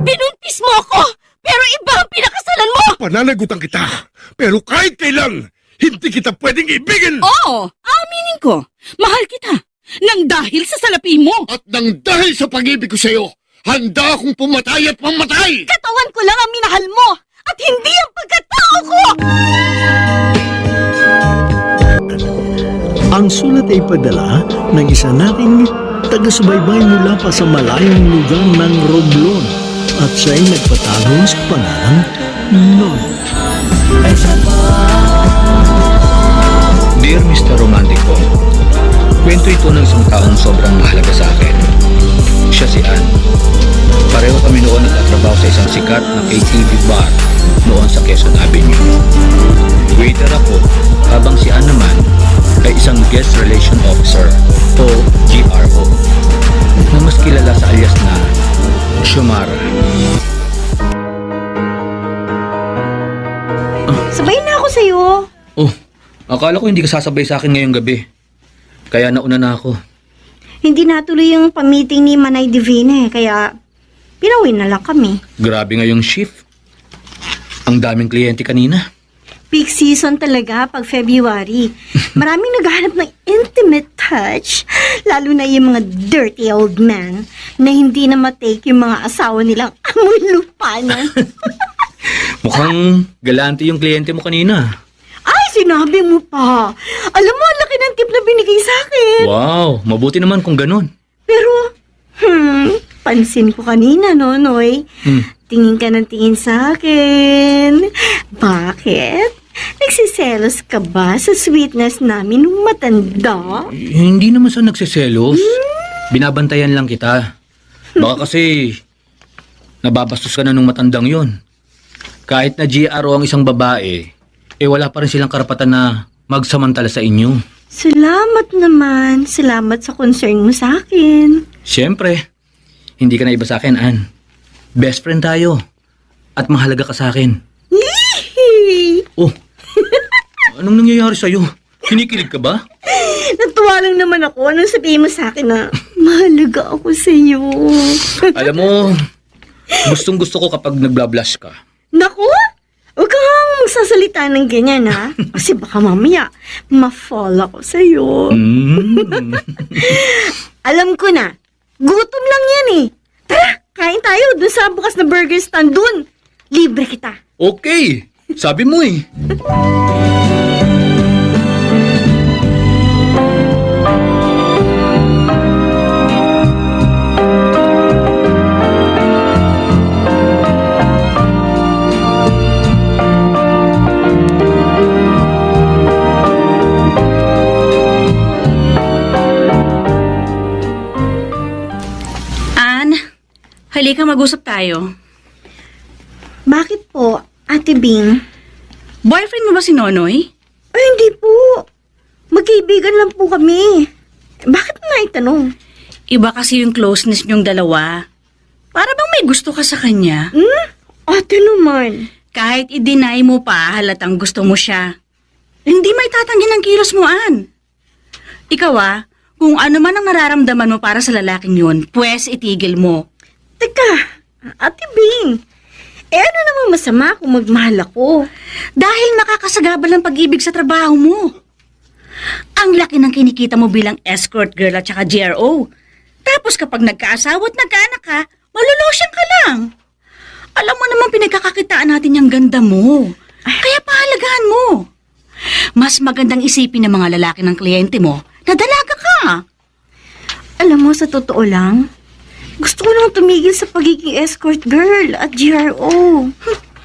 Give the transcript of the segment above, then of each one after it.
Binuntis mo ako! Pero iba ang pinakasalan mo! Pananagutan kita, pero kahit kailan, hindi kita pwedeng ibigin! Oo! Aminin ko! Mahal kita! Nang dahil sa salapi mo! At nang dahil sa pag-ibig ko sa'yo, handa akong pumatay at mamatay! Katawan ko lang ang minahal mo! At hindi ang pagkatao ko! Ang sulat ay padala ng isa nating taga-subaybay mula pa sa malayong lugar ng Romblon at siya'y nagpatago sa pangalang Non. Dear Mr. Romantico, kwento ito ng isang taong sobrang mahalaga sa akin. Siya si Ann. Pareho kami noon nagtatrabaho sa isang sikat na KTV bar noon sa Quezon Avenue. Waiter ako, habang si Ann naman ay isang guest relation officer o GRO na mas kilala sa alias na Shumara. Sabay na ako sa'yo. Oh, akala ko hindi ka sasabay sa akin ngayong gabi. Kaya nauna na ako. Hindi natuloy yung pamiting ni Manay Divine, kaya pinauwi na lang kami. Grabe ngayong shift. Ang daming kliyente kanina. Peak season talaga pag February. Maraming naghahanap ng intimate touch, lalo na yung mga dirty old man na hindi na matake yung mga asawa nilang amoy lupa na. Mukhang galante yung kliyente mo kanina. Ay, sinabi mo pa. Alam mo, ang laki ng tip na binigay sa akin. Wow, mabuti naman kung ganun. Pero, pansin ko kanina, Nonoy. Tingin ka ng tingin sa akin. Bakit? Nagsiselos ka ba sa sweetness namin nung matanda? Hindi naman sa nagsiselos. Binabantayan lang kita. Baka kasi nababastos ka na nung matandang yon. Kahit na GRO ang isang babae, wala pa rin silang karapatan na magsamantala sa inyo. Salamat naman. Salamat sa concern mo sa akin. Siyempre, hindi ka na iba sa akin, Ann. Best friend tayo. At mahalaga ka sa akin. Yee! Oh, anong nangyayari sa'yo? Kinikilig ka ba? Natuwa lang naman ako nung sabihin mo sa akin na mahalaga ako sa iyo. Alam mo, gustong gusto ko kapag nagbablush ka. Naku! Huwag kang magsasalita ng ganyan, ha? Kasi baka mamaya, ma-fall ako sa iyo. Alam ko na, gutom lang yan eh. Tara, kain tayo dun sa bukas na burger stand dun. Libre kita. Okay, sabi mo eh. Halika, mag-usap tayo. Bakit po, Ate Bing? Boyfriend mo ba si Nonoy? Ay, hindi po. Magkaibigan lang po kami. Bakit mo naitanong? Iba kasi yung closeness niyong dalawa. Para bang may gusto ka sa kanya? Ate naman. Kahit i-deny mo pa, halatang gusto mo siya. Hindi may tatanggi ng kilos mo, Ann. Ikaw kung ano man ang nararamdaman mo para sa lalaking yun, pwes itigil mo. Teka, Ate Bing, ano namang masama kung magmahal ako? Dahil nakakasagabal ang pag-ibig sa trabaho mo. Ang laki ng kinikita mo bilang escort girl at saka GRO. Tapos kapag nagkaasawa at nagkaanak ka, malulosyan ka lang. Alam mo naman pinagkakakitaan natin yung ganda mo. Kaya pahalagahan mo. Mas magandang isipin ng mga lalaki ng kliyente mo na dalaga ka. Alam mo, sa totoo lang, gusto ko lang tumigil sa pagiging escort girl at GRO.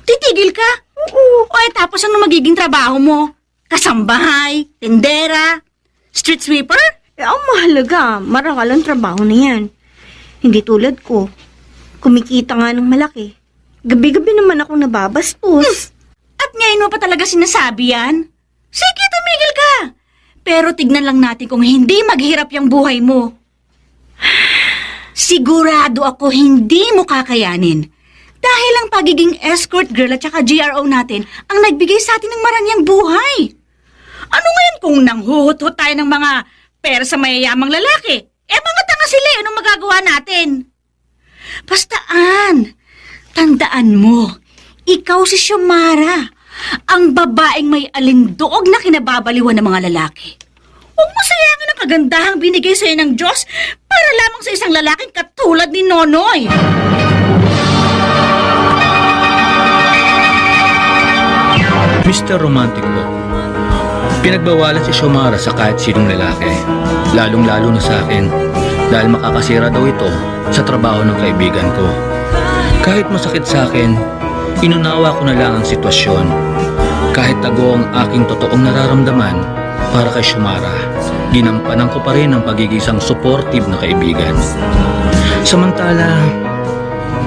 Titigil ka? Oo. O tapos ano magiging trabaho mo? Kasambahay? Tindera? Street sweeper? Ang mahalaga, marangal ang trabaho na yan. Hindi tulad ko. Kumikita nga ng malaki. Gabi-gabi naman ako nababastos. At ngayon mo pa talaga sinasabi yan? Sige, tumigil ka. Pero tignan lang natin kung hindi maghirap yung buhay mo. Sigurado ako hindi mo kakayanin. Dahil ang pagiging escort girl at saka GRO natin ang nagbigay sa atin ng marangyang buhay. Ano ngayon kung nanghuhut-hut tayo ng mga pera sa mayayamang lalaki? Mga tanga sila, anong magagawa natin? Bastaan, tandaan mo, ikaw si Xiomara, ang babaeng may alindoog na kinababaliwan ng mga lalaki. Huwag mo sayangin ang kagandahang binigay sa'yo ng Diyos para lamang sa isang lalaking katulad ni Nonoy. Mr. Romantic po. Pinagbawalan si Xiomara sa kahit sinong lalaki, lalong-lalo na sa akin, dahil makakasira daw ito sa trabaho ng kaibigan ko. Kahit masakit sa akin, inunawa ko na lang ang sitwasyon. Kahit tago ang aking totoong nararamdaman para kay Xiomara, ginampanan ko pa rin ang pagiging isang supportive na kaibigan. Samantala,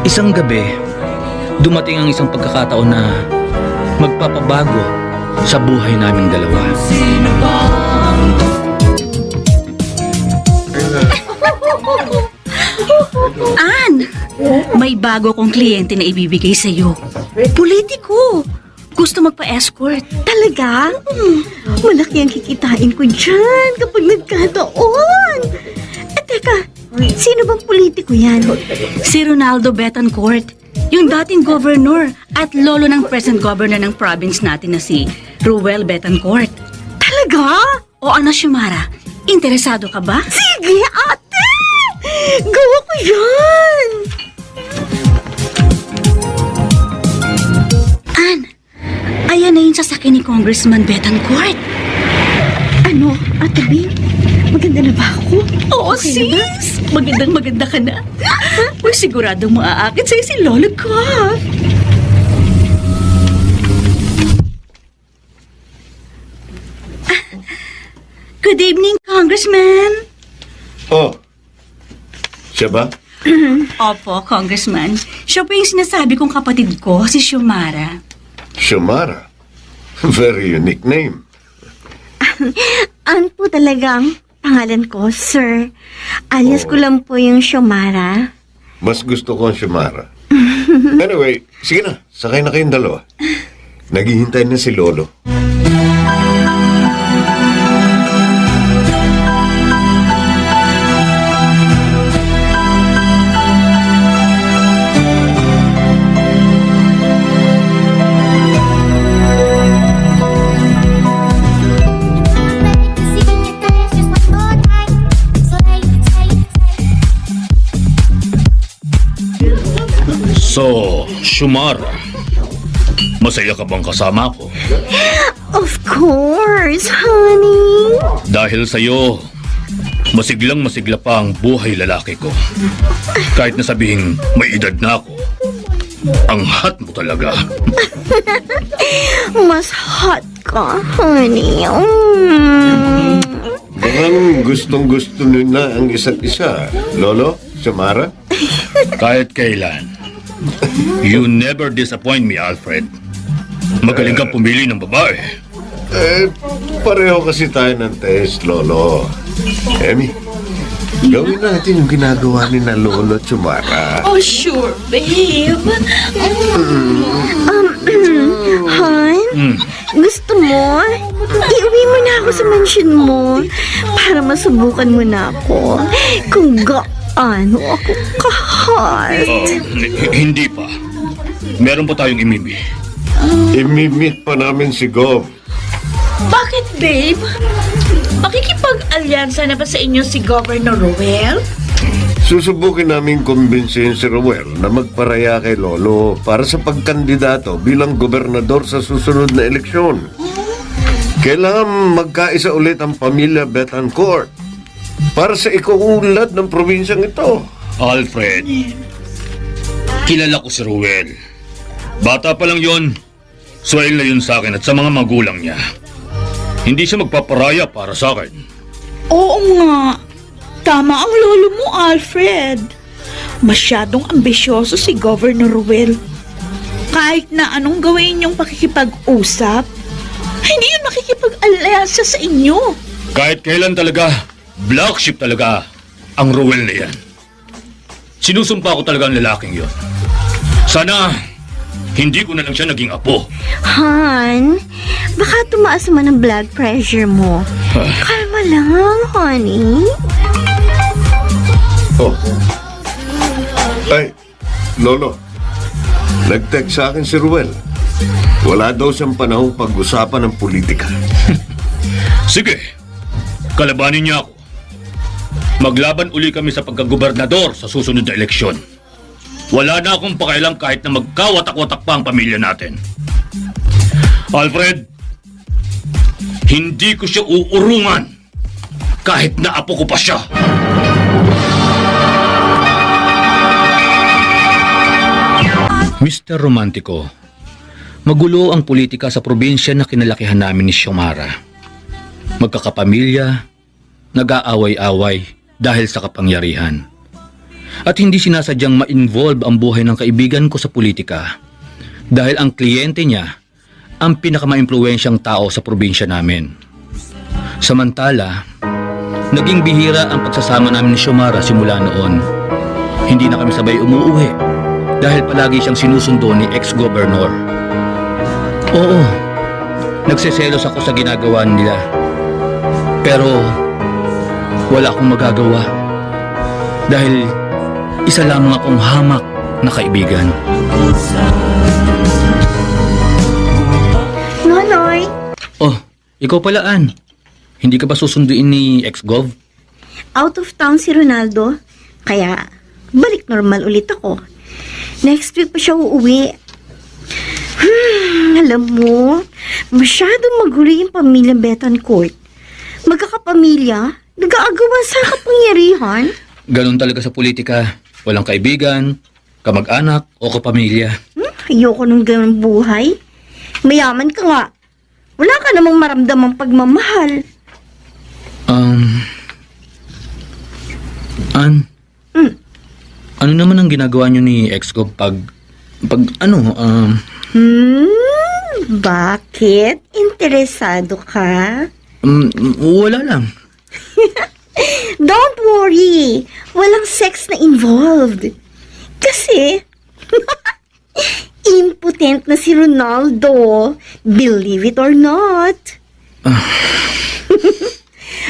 isang gabi, dumating ang isang pagkakataon na magpapabago sa buhay naming dalawa. Ann, may bago kong kliyente na ibibigay sa'yo. Politiko. Gusto magpa-escort. Talaga? Malaki ang kikitain ko dyan kapag nagkataon. Teka, sino bang politiko yan? Si Ronaldo Betancourt, yung dating governor at lolo ng present governor ng province natin na si Ruel Betancourt. Talaga? O ano, Xiomara? Interesado ka ba? Sige, ate! Gawa ko yan! Ann, ayan na yung sasakyan ni Congressman Betancourt. Ano, Ate B? Maganda na ba ako? Oo, Okay na ba? sis! Magandang-maganda ka na. Uy, siguradong maaakit sa'yo si Lolo ko. Good evening, Congressman. Oh, siya ba? Opo, Congressman. Siya po yung sinasabi kong kapatid ko, si Xiomara. Xiomara. Very unique name. Ano po talagang pangalan ko, sir? Alias ko lang po yung Xiomara. Mas gusto ko ang Xiomara. Anyway, sige na. Sakay na kayong dalawa. Naghihintay na si Lolo. So, Xiomara, masaya ka bang kasama ko? Of course, honey. Dahil sa'yo, masiglang-masigla pa ang buhay lalaki ko. Kahit na sabihing may edad na ako, ang hot mo talaga. Mas hot ka, honey. Mukhang gustong-gusto nyo na ang isa't isa. Lolo, Xiomara? Kahit kailan. You never disappoint me, Alfred. Magaling kang pumili ng babae. Pareho kasi tayo ng taste, Lolo. Emmy, gawin natin yung ginagawa ni na Lolo at Xiomara. Oh, sure, babe. Han, gusto mo? Iuwi mo na ako sa mansion mo para masubukan mo na ako kung gaano ako ka-hot. Hindi pa. Meron pa tayong imimi. Imimit pa namin si Gov. Bakit, babe? Makikipag-alyansa na ba sa inyo si Governor Ruel? Susubukin namin kumbinsihin si Ruel na magparaya kay Lolo para sa pagkandidato bilang gobernador sa susunod na eleksyon. Kailangan magkaisa ulit ang pamilya Betancourt para sa ikuunlad ng probinsyang ito. Alfred, kilala ko si Ruel. Bata pa lang yon, swell na yun sa akin at sa mga magulang niya. Hindi siya magpaparaya para sa akin. Oo nga. Tama ang lolo mo, Alfred. Masyadong ambisyoso si Governor Ruel. Kahit na anong gawin niyong pakikipag-usap, hindi yun makikipag-alyansa sa inyo. Kahit kailan talaga, black sheep talaga ang Ruel na yan. Sinusumpa ko talaga ang lalaking yon. Sana hindi ko na lang siya naging apo. Han, baka tumaas man ang blood pressure mo. Kalma lang, honey. Oh. Ay, Lolo, nag-text sa akin si Ruel. Wala daw siyang panahong pag-usapan ng politika. Sige, kalabanin niya ako. Maglaban uli kami sa pagkagobernador sa susunod na eleksyon. Wala na akong pakailang kahit na magkawatak-watak pa ang pamilya natin. Alfred, hindi ko siya uurungan kahit na apo ko pa siya. Mr. Romantico, magulo ang politika sa probinsya na kinalakihan namin ni Xiomara. Magkakapamilya, nag-aaway-away dahil sa kapangyarihan. At hindi sinasadyang ma-involve ang buhay ng kaibigan ko sa politika dahil ang kliyente niya ang pinakamaimpluwensyang tao sa probinsya namin. Samantala, naging bihira ang pagsasama namin ni Xiomara simula noon. Hindi na kami sabay umuuwi dahil palagi siyang sinusundo ni ex-governor. Oo, nagseselos ako sa ginagawa nila. Pero wala akong magagawa dahil isa lamang akong hamak na kaibigan. Nonoy, Oh, ikaw pala, Ann. Hindi ka ba susunduin ni ex-gov? out of town si Ronaldo. Kaya, balik normal ulit ako. Next week pa siya uuwi. Alam mo, masyadong magulo yung pamilya Betancourt. Magkakapamilya, nag-aagawan sa kapangyarihan. Ganon talaga sa politika. Walang kaibigan, kamag-anak o kapamilya. Ayoko nung ganun buhay. Mayaman ka nga. Wala ka namang maramdamang pagmamahal. Ann, ano naman ang ginagawa niyo ni ex-gov Bakit? Interesado ka? wala lang. Don't worry. Walang sex na involved. Kasi, impotent na si Ronaldo. Believe it or not.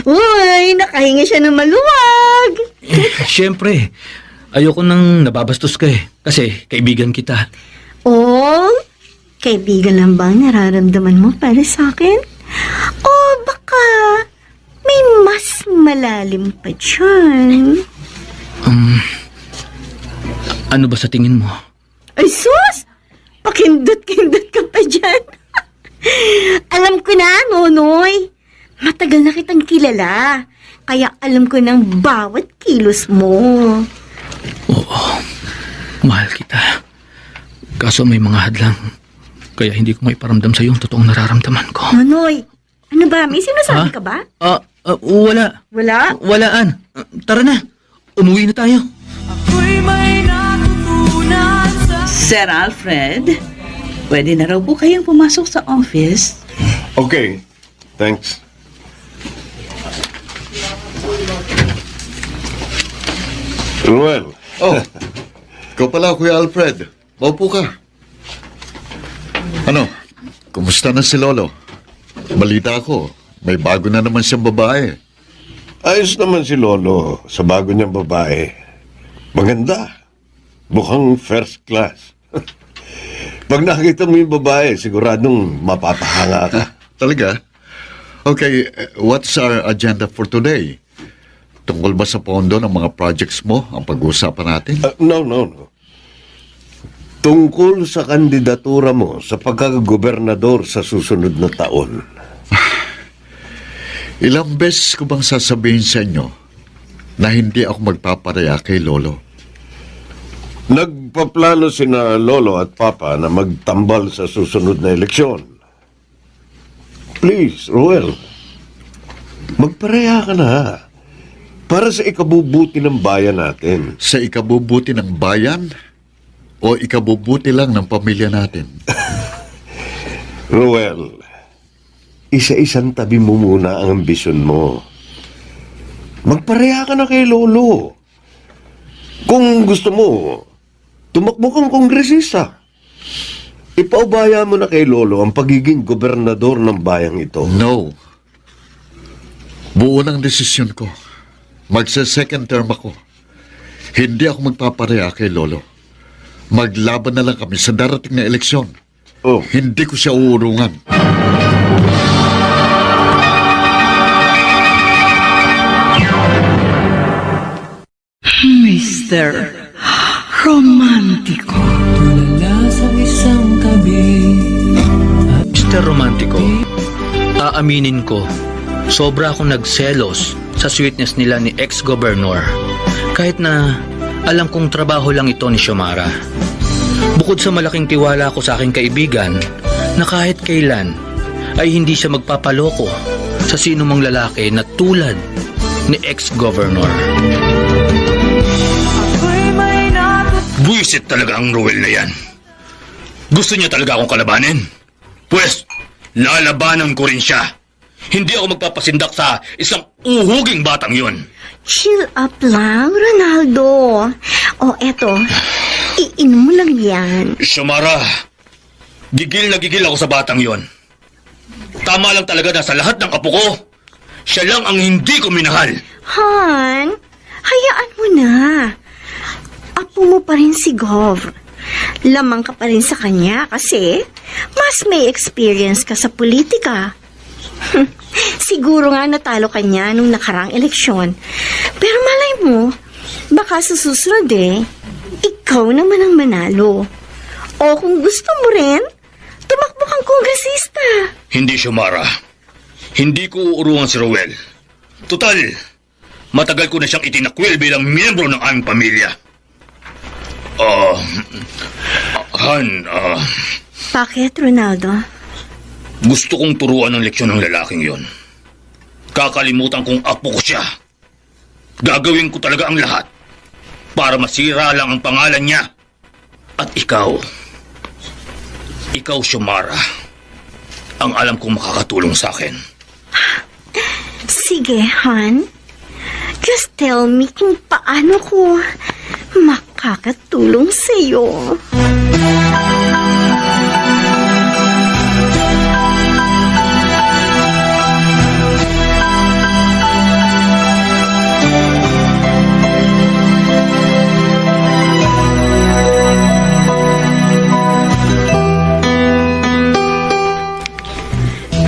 Uy, nakahinga siya ng maluwag. Siyempre, ayoko nang nababastos ka eh. Kasi kaibigan kita. Oh, kaibigan lang ba ang nararamdaman mo para sa akin? O baka may mas malalim pa dyan? Ano ba sa tingin mo? Ay sus! Pakindot-kindot ka pa dyan. Alam ko na, Nonoy. Matagal na kitang kilala. Kaya alam ko ng bawat kilos mo. Oo, mahal kita. Kaso may mga hadlang. Kaya hindi ko maiparamdam sa iyo ang totoong nararamdaman ko. Nonoy, ano ba? May sinasabi ka ba? Wala. Wala? Walaan. Tara na. Umuwi na tayo. Sir Alfred, pwede na raw po kayong pumasok sa office. Okay, thanks. Ruel. Oh, ikaw pala, Kuya Alfred. Maupo ka. Ano, kumusta na si Lolo? Balita ko, may bago na naman siyang babae. Ayos naman si Lolo sa bago niyang babae. Maganda. Mukhang first class. Pag nakita mo yung babae, siguradong mapapahanga ka. Talaga? Okay, what's our agenda for today? Tungkol ba sa pondo ng mga projects mo ang pag-uusapan natin? No. Tungkol sa kandidatura mo sa pagkakagobernador sa susunod na taon. Ilang beses ko bang sasabihin sa inyo na hindi ako magpaparaya kay Lolo? Nagpaplano sina Lolo at Papa na magtambal sa susunod na eleksyon. Please, Ruel, magparaya ka na para sa ikabubuti ng bayan natin. Sa ikabubuti ng bayan o ikabubuti lang ng pamilya natin? Ruel, isa-isang tabi mo muna ang ambisyon mo. Magparaya ka na kay Lolo. Kung gusto mo, tumakbo kang kongresista. Ipaubaya mo na kay Lolo ang pagiging gobernador ng bayang ito. No. Buo ng desisyon ko. Magsa-second term ako. Hindi ako magpaparaya kay Lolo. Maglaban na lang kami sa darating na eleksyon. Oh, Hindi ko siya uurungan. Mr. Romantico. Mr. Romantico, aaminin ko, sobra akong nagselos sa sweetness nila ni ex-governor. Kahit na alam kong trabaho lang ito ni Xiomara. Bukod sa malaking tiwala ko sa aking kaibigan na kahit kailan ay hindi siya magpapaloko sa sinumang lalaki na tulad ni ex-governor. Buisit talaga ang Ruel na yan. Gusto niya talaga akong kalabanin? Pwes, lalabanan ko rin siya. Hindi ako magpapasindak sa isang uhuging batang yun. Chill up lang, Ronaldo. O, eto. Iinom mo lang yan. Xiomara, gigil na gigil ako sa batang yon. Tama lang talaga na sa lahat ng apo ko, siya lang ang hindi ko minahal. Han, hayaan mo na. Apo mo pa rin si Gov. Lamang ka pa rin sa kanya kasi mas may experience ka sa politika. Siguro nga natalo ka niya nung nakarang eleksyon. Pero malay mo, baka sa susunod ikaw naman ang manalo. O kung gusto mo rin, tumakbo kang kongresista. Hindi, Xiomara. Hindi ko uurungan si Ruel. Total, matagal ko na siyang itinakwil bilang miyembro ng aming pamilya. Han, Bakit, Ronaldo? gusto kong turuan ng leksyon ng lalaking yon. Kakalimutan kong apo ko siya. Gagawin ko talaga ang lahat para masira lang ang pangalan niya. At ikaw, Xiomara, ang alam kong makakatulong sa akin. Sige, Han. Just tell me kung paano ko makakatulong sa'yo.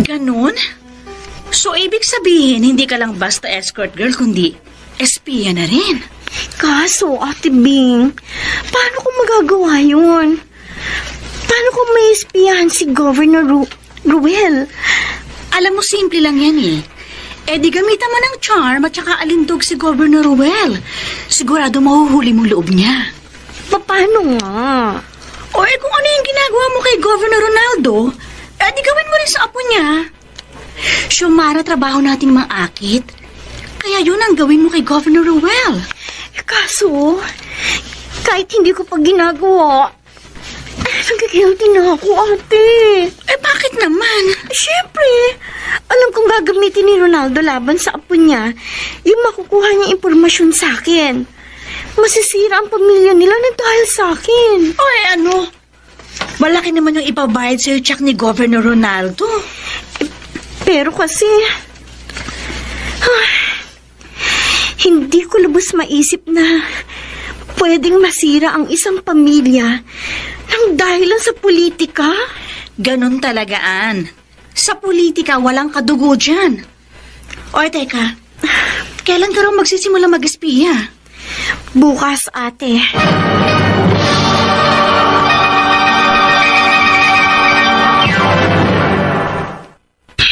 Ganon? So, ibig sabihin, hindi ka lang basta escort girl, kundi espiya na rin. Kaso, Ate Bing, paano ko magagawa yun? Paano ko may espiyahan si Governor Ruel? Alam mo, simple lang yan eh. Eh di gamitan mo ng charm at saka alindog si Governor Ruel. Sigurado mahuhuli mong loob niya. Paano nga? O eh kung ano yung ginagawa mo kay Governor Ronaldo, eh di gawin mo rin sa apo niya. Xiomara, trabaho nating mangakit. Kaya yun ang gawin mo kay Governor Ruel. Kaso, kahit hindi ko pa ginagawa, nagkakilty na ako, ate. Eh bakit naman? Siyempre, alam kong gagamitin ni Ronaldo laban sa apo niya yung makukuha niyang impormasyon sa akin. Masisira ang pamilya nila na dahil sa akin. O eh ano? Malaki naman yung ibabayad sa'yo tsak ni Governor Ronaldo. Pero kasi, hindi ko lubos maisip na pwedeng masira ang isang pamilya nang dahilan sa politika. Ganon talaga, Ann. Sa politika, walang kadugo dyan. O teka, kailan ka raw magsisimula mag-espiya? Bukas, ate.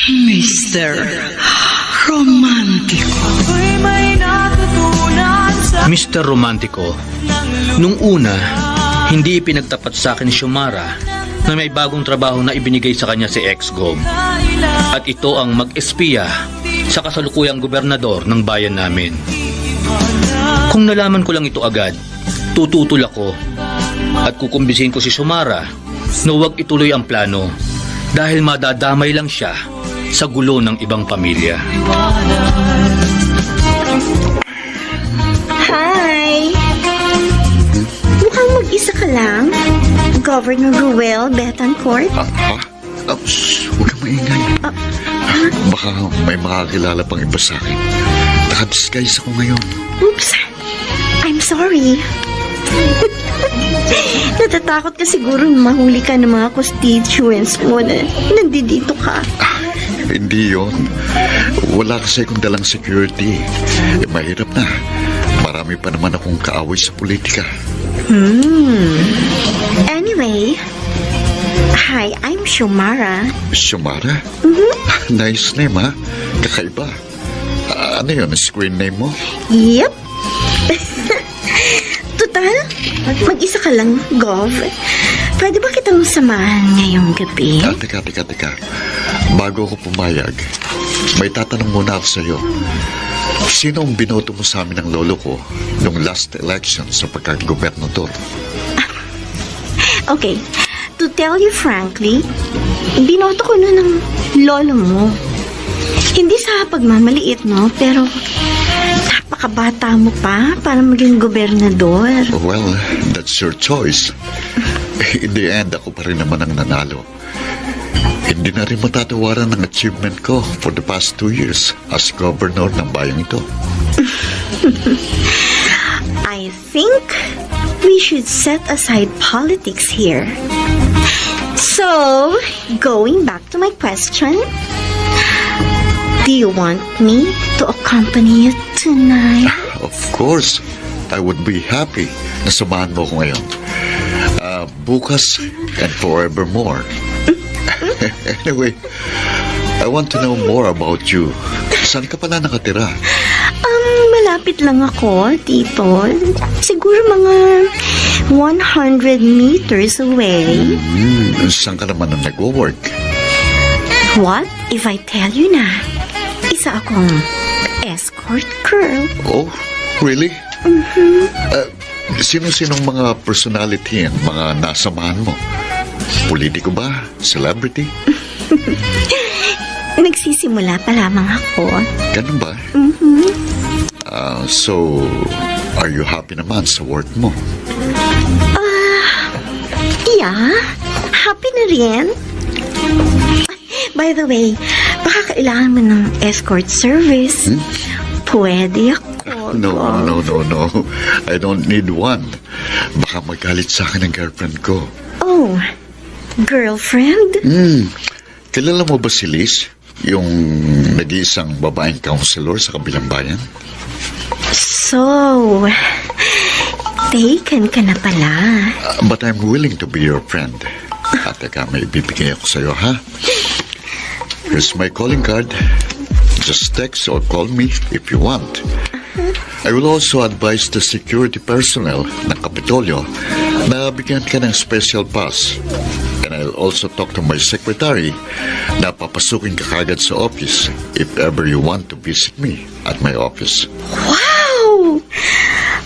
Mr. Romantico. Mr. Romantico, nung una, hindi pinagtapat sa akin ni Xiomara na may bagong trabaho na ibinigay sa kanya si ex-gov. At ito ang mag-espiya sa kasalukuyang gobernador ng bayan namin. Kung nalaman ko lang ito agad, tututol ako at kukumbisihin ko si Xiomara na huwag ituloy ang plano dahil madadamay lang siya sa gulo ng ibang pamilya. Hi! Mukhang mag-isa ka lang. Governor Ruel Betancourt. Huwag kang maingay. Baka may makakilala pang iba sa akin. Naka-disguise ako ngayon. Oops! I'm sorry. Natatakot ka siguro mahuli ka ng mga constituents mo na nandito ka. Hindi yon. Wala kasi akong dalang security. Mahirap na. Marami pa naman akong kaaway sa politika. Anyway, hi, I'm Shumara. Shumara? Nice name, ha? Kakaiba. Ano yun, screen name mo? Yep. Total, mag-isa ka lang, Gov. Pwede ba kitang samahan ngayong gabi? Teka. Bago ako pumayag, may tatanong muna ako sa'yo. Sino ang binoto mo sa amin ng lolo ko nung last election sa pagkagobernador? Okay, to tell you frankly, binoto ko na ng lolo mo. Hindi sa pagmamaliit, no? Pero napakabata mo pa para maging gobernador. Well, that's your choice. In the end, ako pa rin naman ang nanalo. Hindi na rin matatawaran ang achievement ko for the past 2 years as governor ng bayang ito. I think we should set aside politics here. So, going back to my question, do you want me to accompany you tonight? Of course, I would be happy na samahan mo ko ngayon. Bukas and forevermore. Anyway, I want to know more about you. Saan ka pala nakatira? Malapit lang ako, Tito. Siguro mga 100 meters away. Saan ka naman ang nag-work? What if I tell you na isa akong escort girl? Oh, really? Sino-sinong mga personality ang mga nasamahan mo? Politiko ba? Celebrity? Nagsisimula pa lamang ako. Ganun ba? So, are you happy naman sa work mo? Yeah, happy na rin. By the way, baka kailangan mo ng escort service. Pwede ako. No. I don't need one. Baka magalit sa akin ang girlfriend ko. Oh, girlfriend? Kilala mo ba si Liz? Yung nag-iisang babaeng counselor sa kabilang bayan? So, taken ka na pala. But I'm willing to be your friend. At teka, may ibibigay ako sa'yo, ha? Here's my calling card. Just text or call me if you want. I will also advise the security personnel ng Kapitolyo na bigyan ka ng special pass. And I'll also talk to my secretary na papasukin ka kagad sa office if ever you want to visit me at my office. Wow!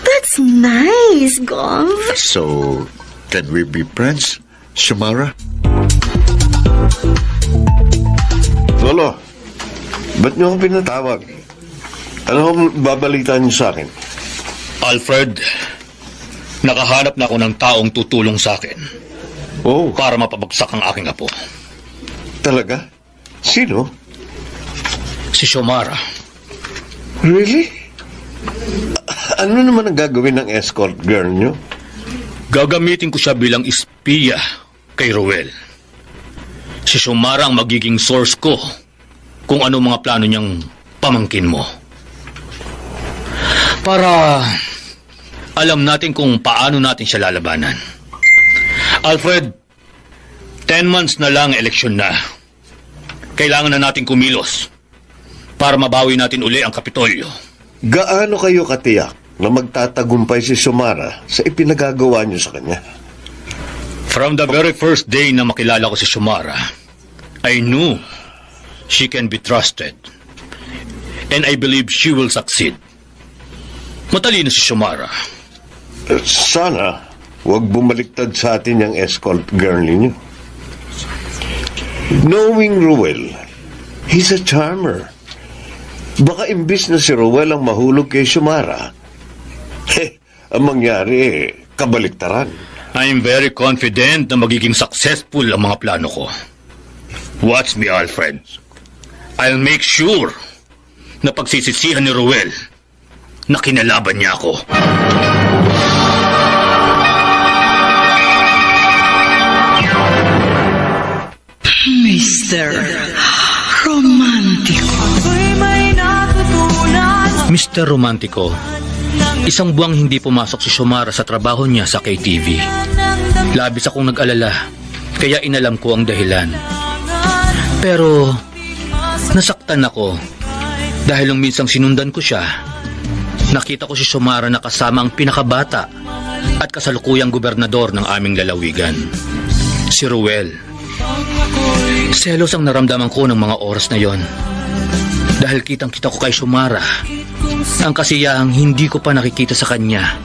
That's nice, Gov. So, can we be friends, Shumara? Lolo, ba't niyo ako pinatawag? Ano ang babalitaan niyo sa akin? Alfred, nakahanap na ako ng taong tutulong sa akin Oh, para mapabagsak ang aking apo. talaga? Sino? Si Shumara. Really? Ano naman ang gagawin ng escort girl niyo? Gagamitin ko siya bilang espiya kay Ruel. Si Shumara ang magiging source ko kung ano mga plano niyang pamangkin mo. Para alam natin kung paano natin siya lalabanan. Alfred, 10 months na lang eleksyon na. Kailangan na natin kumilos para mabawi natin uli ang Kapitolyo. Gaano kayo katiyak na magtatagumpay si Shumara sa ipinagagawa niyo sa kanya? From the very first day na makilala ko si Shumara, I knew she can be trusted. And I believe she will succeed. Matalino si Shumara. Sana huwag bumaliktad sa atin yung escort girl ninyo. Knowing Ruel, he's a charmer. Baka imbis na si Ruel ang mahulog kay Shumara, ang mangyari kabaliktaran. I'm very confident na magiging successful ang mga plano ko. Watch me, Alfred. I'll make sure na pagsisisihan ni Ruel na kinalaban niya ako. Mr. Romantico, isang buwang hindi pumasok si Xiomara sa trabaho niya sa KTV. Labis akong nag-alala, kaya inalam ko ang dahilan. Pero nasaktan ako dahil nung minsang sinundan ko siya, nakita ko si Xiomara na kasama ang pinakabata at kasalukuyang gobernador ng aming lalawigan, si Ruel. Selos ang naramdaman ko ng mga oras na yon. Dahil kitang-kita ko kay Xiomara ang kasiyahang hindi ko pa nakikita sa kanya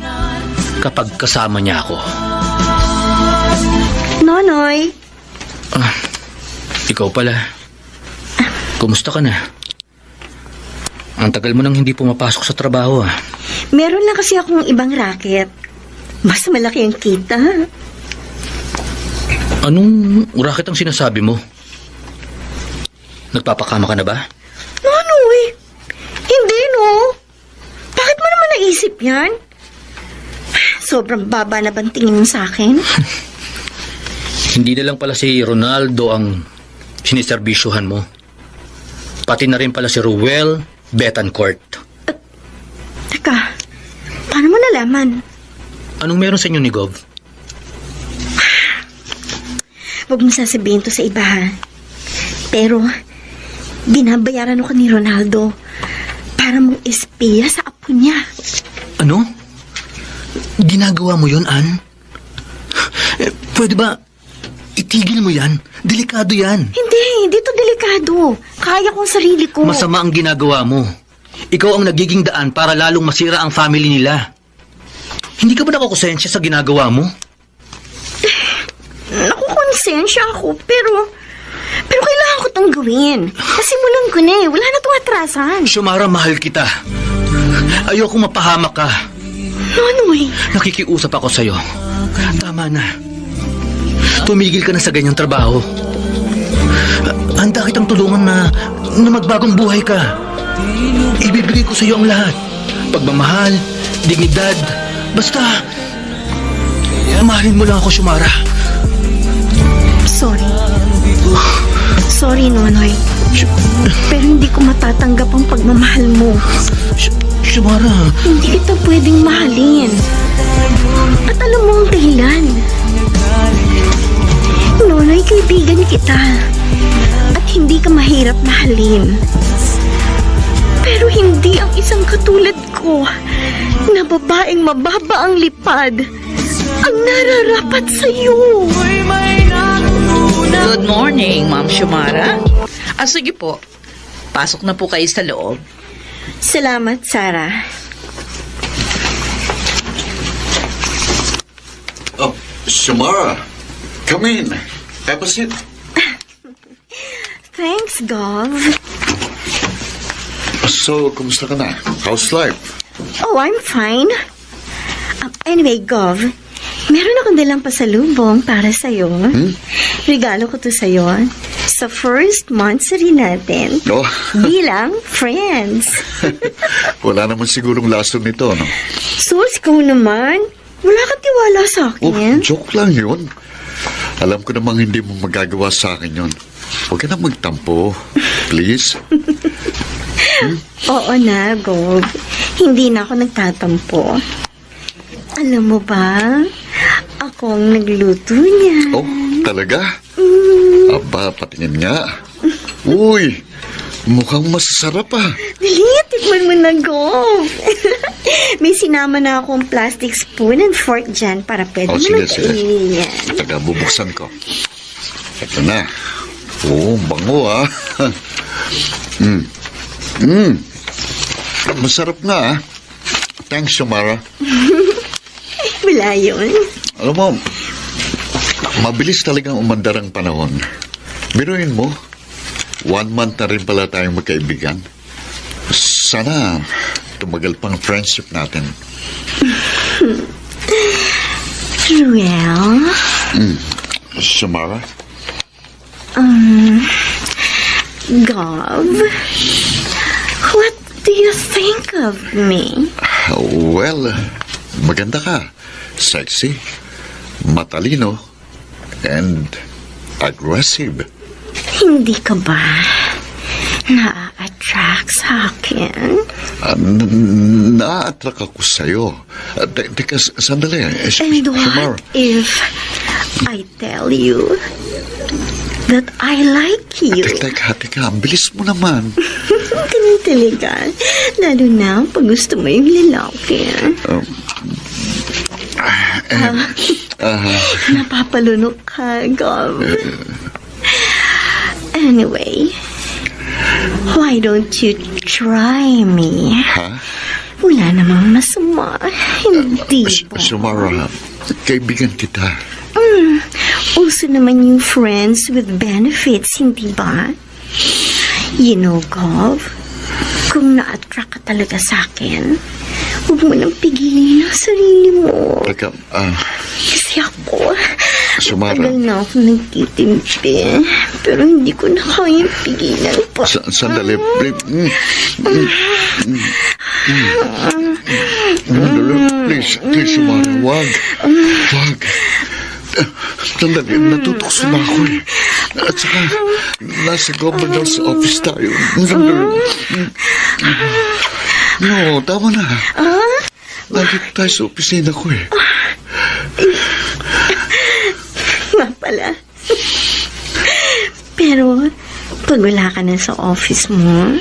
kapag kasama niya ako. Nonoy, Ikaw pala. Kumusta ka na? Ang tagal mo nang hindi pumapasok sa trabaho ah. meron lang kasi akong ibang racket. Mas malaki ang kita. Anong racket ang sinasabi mo? Nagpapakama ka na ba? Nonoy, hindi no. Bakit mo naman naisip yan? Sobrang baba na bang tingin mo sa akin? Hindi na lang pala si Ronaldo ang siniserbisyuhan mo. Pati na rin pala si Ruel Betancourt. Teka, paano mo nalaman? Anong meron sa inyo ni Gov? Huwag mo sasabihin to sa iba ha. Pero, binabayaran ako ni Ronaldo para mong espiya sa apo niya. Ano? Ginagawa mo yun, Ann? Pwede ba itigil mo yan? Delikado yan. Hindi to delikado. Kaya kong sarili ko. Masama ang ginagawa mo. Ikaw ang nagiging daan para lalong masira ang family nila. Hindi ka ba nakukonsensya sa ginagawa mo? Nakukonsensya ako, pero kailangan ko tong gawin. Nasimulan ko na eh. Wala na tong atrasan. Xiomara, mahal kita. Ayoko mapahamak ka. Nonoy, Nakikiusap ako sa'yo. Tama na. Tumigil ka na sa ganyang trabaho. Handa kitang tulungan na magbagong buhay ka. Ibibigay ko sa'yo ang lahat. Pagmamahal, dignidad, basta mahalin mo lang ako, Xiomara. Sorry, Nonoy. Pero hindi ko matatanggap ang pagmamahal mo. Xiomara. Hindi kita pwedeng mahalin. At alam mo ang dahilan. Nonoy, kaibigan kita. At hindi ka mahirap mahalin. Pero hindi ang isang katulad ko na babaeng mababa ang lipad ang nararapat sa'yo. Good morning, Ma'am Xiomara. Sige po. Pasok na po kayo sa loob. Salamat, Sarah. Oh, Xiomara, come in. Have a seat. Thanks, Gov. So, kumusta ka na? How's life? Oh, I'm fine. Anyway, Gov, meron akong dalang pasalubong para sa'yo. Regalo ko to sa'yo sa first monthsary natin Oh, bilang friends. wala naman sigurong lason nito, no? Sus, ikaw naman. Wala kang tiwala sa Oh, akin. joke lang yun. Alam ko namang hindi mo magagawa sa akin yun. Huwag ka na magtampo. Please. Oo na, Gov. Hindi na ako nagtatampo. Alam mo ba, ako ang nagluto niya. Oh, talaga? Aba, patingin nga. Uy, mukhang masarap ah. Dali, tikman mo na, Gov. May sinama na akong plastic spoon and fork dyan para pwede mo Sige. kainin yan. Taga, bubuksan ko. Ito na. Oh, bango ah. Masarap nga ah. Thanks, Xiomara. Wala yun. Alam mo, mabilis talagang umandar ang panahon. Biruin mo, 1 month na rin pala tayong magkaibigan. Sana tumagal pang friendship natin. Well, Xiomara? Gov, what do you think of me? Well, maganda ka. Sexy, matalino, and aggressive. Hindi ka ba na-attract na-attract sa akin? Na-attract ako sa'yo. Teka, sandali. And Shumara. what if I tell you that I like you? Teka, ang bilis mo naman. Ganun talaga. Lalo na pag gusto mo yung lalaki. Napapalunok ka, Gov. Anyway, why don't you try me? Ha? Wala namang masama. Hindi ba? Shumara, kaibigan kita. Uso naman yung friends with benefits, hindi ba? You know, Gov, kung na-attract ka talaga sa akin, huwag mo nang pigilin ang sarili mo. Teka, Kasi ako, Shumara. tagal na ako nagtitimpi, pero hindi ko na kayang pigilan pa. Sandali. Please, Shumara, wag. Sandali, natutukso na ako eh. At saka, nasa governor's office tayo. No, tama na. Nandito tayo sa opisina ko eh. Nga pala. Pero, pag wala ka na sa office mo,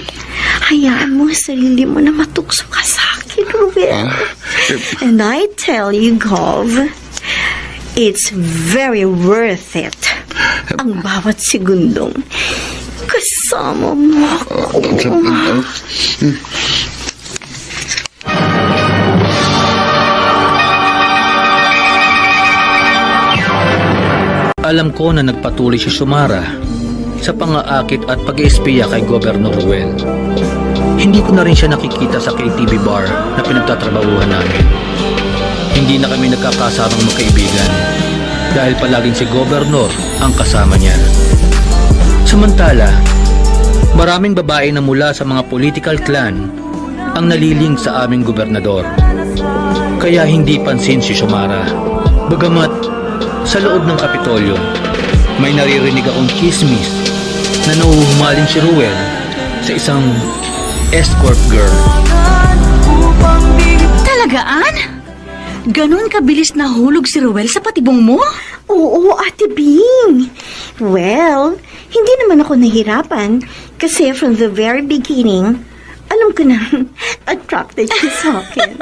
hayaan mo ang sarili mo na matukso ka sa akin, Ruel. And I tell you, Gov, it's very worth it. Ang bawat segundong kasama mo ako. Alam ko na nagpatuloy si Shumara sa pang-aakit at pag-espiya kay Governor Ruel. Hindi ko na rin siya nakikita sa KTV bar na pinagtatrabahuhan namin. Hindi na kami nagkakasamang magkaibigan dahil palaging si Governor ang kasama niya. Samantala, maraming babae na mula sa mga political clan ang naliling sa aming gobernador. Kaya hindi pansin si Shumara. Bagamat sa loob ng Kapitolyo, may naririnig akong chismis na nahuhumaling si Ruel sa isang escort girl. Talagaan? Ganon kabilis na hulog si Ruel sa patibong mo? Oo, Ate Bing. Well, hindi naman ako nahirapan kasi from the very beginning, alam ko na attracted siya sa akin.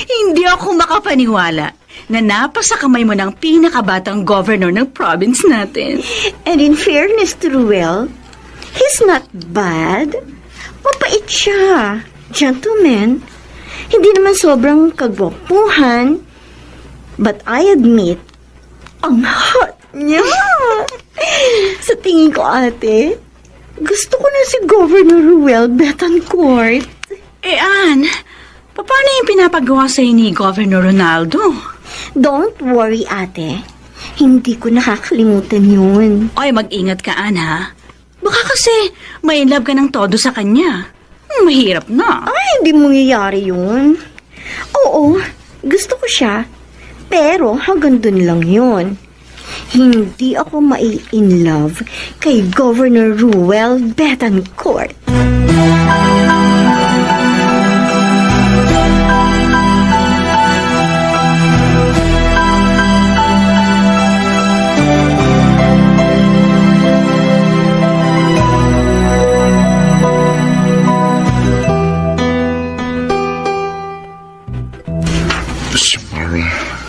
Hindi ako makapaniwala na napasa kamay mo ng pinakabatang governor ng province natin. And in fairness to Ruel, he's not bad. Mapait siya. Gentleman. Hindi naman sobrang kagwapuhan. But I admit, ang hot niya. Sa tingin ko, ate, gusto ko na si Governor Ruel Betancourt. Ann, paano yung pinapagawa sa'yo ni Governor Ronaldo? Don't worry, ate. Hindi ko nakakalimutan yun. Ay, mag-ingat ka, Ann, ha? Baka kasi may love ka ng todo sa kanya. Mahirap na. Ay, hindi mangyayari yun. Oo, gusto ko siya. Pero hanggang dun lang yun. Hindi ako mai-in love kay Governor Ruel Betancourt.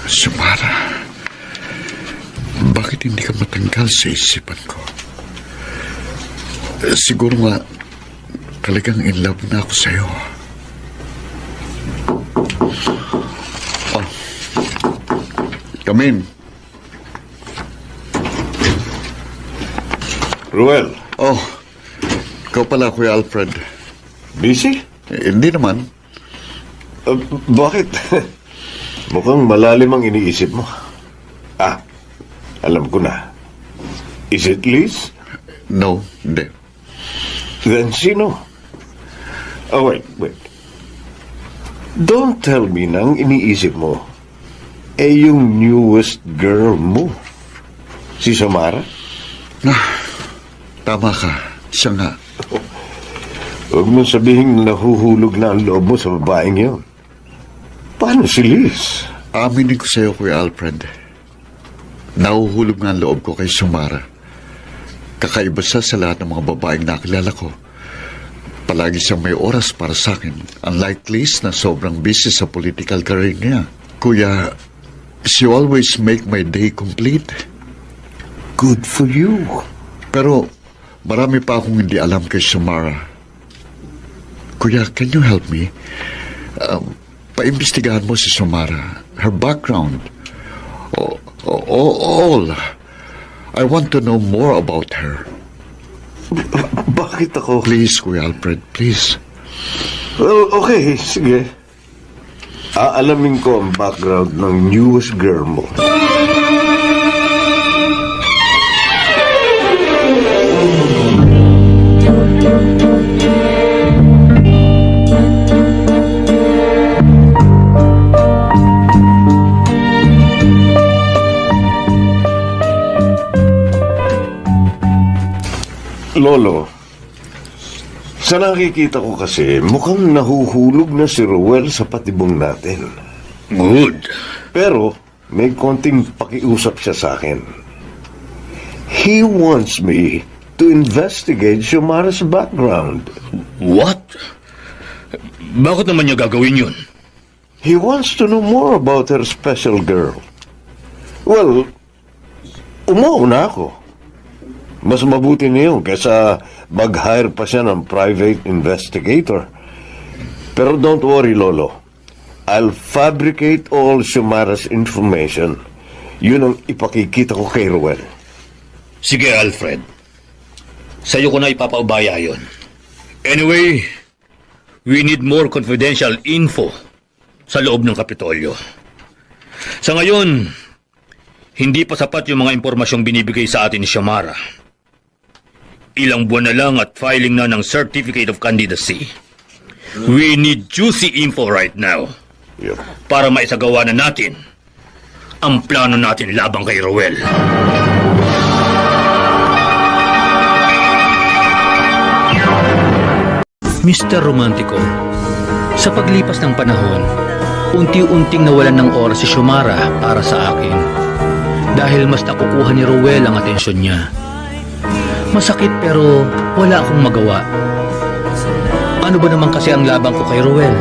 Shumara, bakit hindi ka matanggal sa isipan ko? Siguro nga, talagang in love na ako sa'yo. Oh. Come in. Ruel, Oh, ikaw pala, Kuya Alfred. busy? Hindi naman. Bakit? Mukhang malalim ang iniisip mo. Alam ko na. Is it Liz? No, hindi. Then sino? Oh, wait. Don't tell me na ang iniisip mo yung newest girl mo. Si Samara? Tama ka. Siya nga. Huwag mong sabihin nahuhulog na ang loob mo sa babaeng yun. Paano si Liz? Aminin ko sa'yo, Kuya Alfred. Nahuhulog nga ang loob ko kay Xiomara. Kakaiba siya sa lahat ng mga babaeng nakilala ko. Palagi siyang may oras para sa akin. Unlike Liz na sobrang busy sa political career niya. Kuya, she always make my day complete. Good for you. Pero marami pa akong hindi alam kay Xiomara. Kuya, can you help me? Paimbestigahan mo si Xiomara. Her background. All. I want to know more about her. Bakit ako? Please, Kuya Alfred, please. Well, okay, sige. Aalamin ko ang background ng newest girl mo. Lolo, sa nakikita ko kasi, mukhang nahuhulog na si Ruel sa patibong natin. Good. Pero, may konting pakiusap siya sa akin. He wants me to investigate Xiomara's background. What? Bakit naman niya gagawin yun? He wants to know more about her special girl. Well, umuuna ako. Mas mabuti na yun kaysa mag-hire pa siya ng private investigator. Pero don't worry, Lolo. I'll fabricate all Xiomara's information. Yun ang ipakikita ko kay Ruel. Sige, Alfred. Sa'yo ko na ipapaubaya yun. Anyway, we need more confidential info sa loob ng Kapitolyo. Sa ngayon, hindi pa sapat yung mga impormasyong binibigay sa atin ni Xiomara. Ilang buwan na lang at filing na ng Certificate of Candidacy. We need juicy info right now Yep. para maisagawa na natin ang plano natin labang kay Ruel. Mr. Romantico, sa paglipas ng panahon, unti-unting nawalan ng oras si Xiomara para sa akin. Dahil mas nakukuha ni Ruel ang atensyon niya. Masakit pero wala akong magawa. Ano ba naman kasi ang labang ko kay Ruel?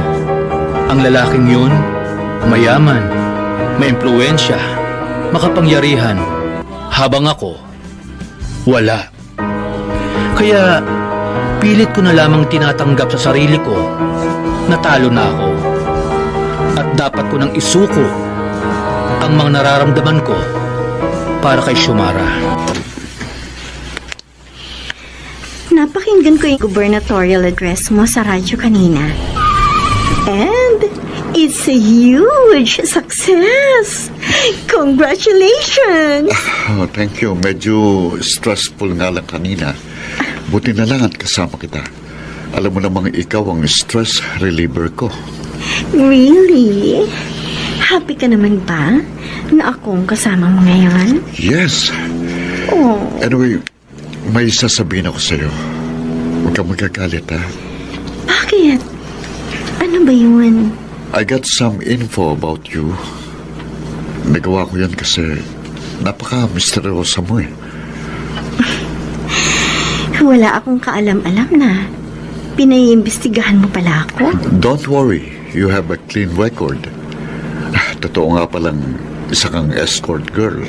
Ang lalaking yun, mayaman, may impluwensya, makapangyarihan, habang ako, wala. Kaya pilit ko na lamang tinatanggap sa sarili ko na talo na ako. At dapat ko nang isuko ang mga nararamdaman ko para kay Xiomara. Napakinggan ko yung gubernatorial address mo sa radyo kanina. And it's a huge success! Congratulations! Oh, thank you. Medyo stressful nga lang kanina. Buti na lang at kasama kita. Alam mo namang ikaw ang stress reliever ko. Really? Happy ka naman ba na akong kasama mo ngayon? Yes. Oh, Anyway, may sasabihin ako sa'yo. Huwag kang magagalit, ha? bakit? Ano ba yun? I got some info about you. Nagawa ko yan kasi napaka-misteryosa mo, eh. Wala akong kaalam-alam na. Pinaiimbestigahan mo pala ako? Don't worry. You have a clean record. Totoo nga palang isa kang escort girl.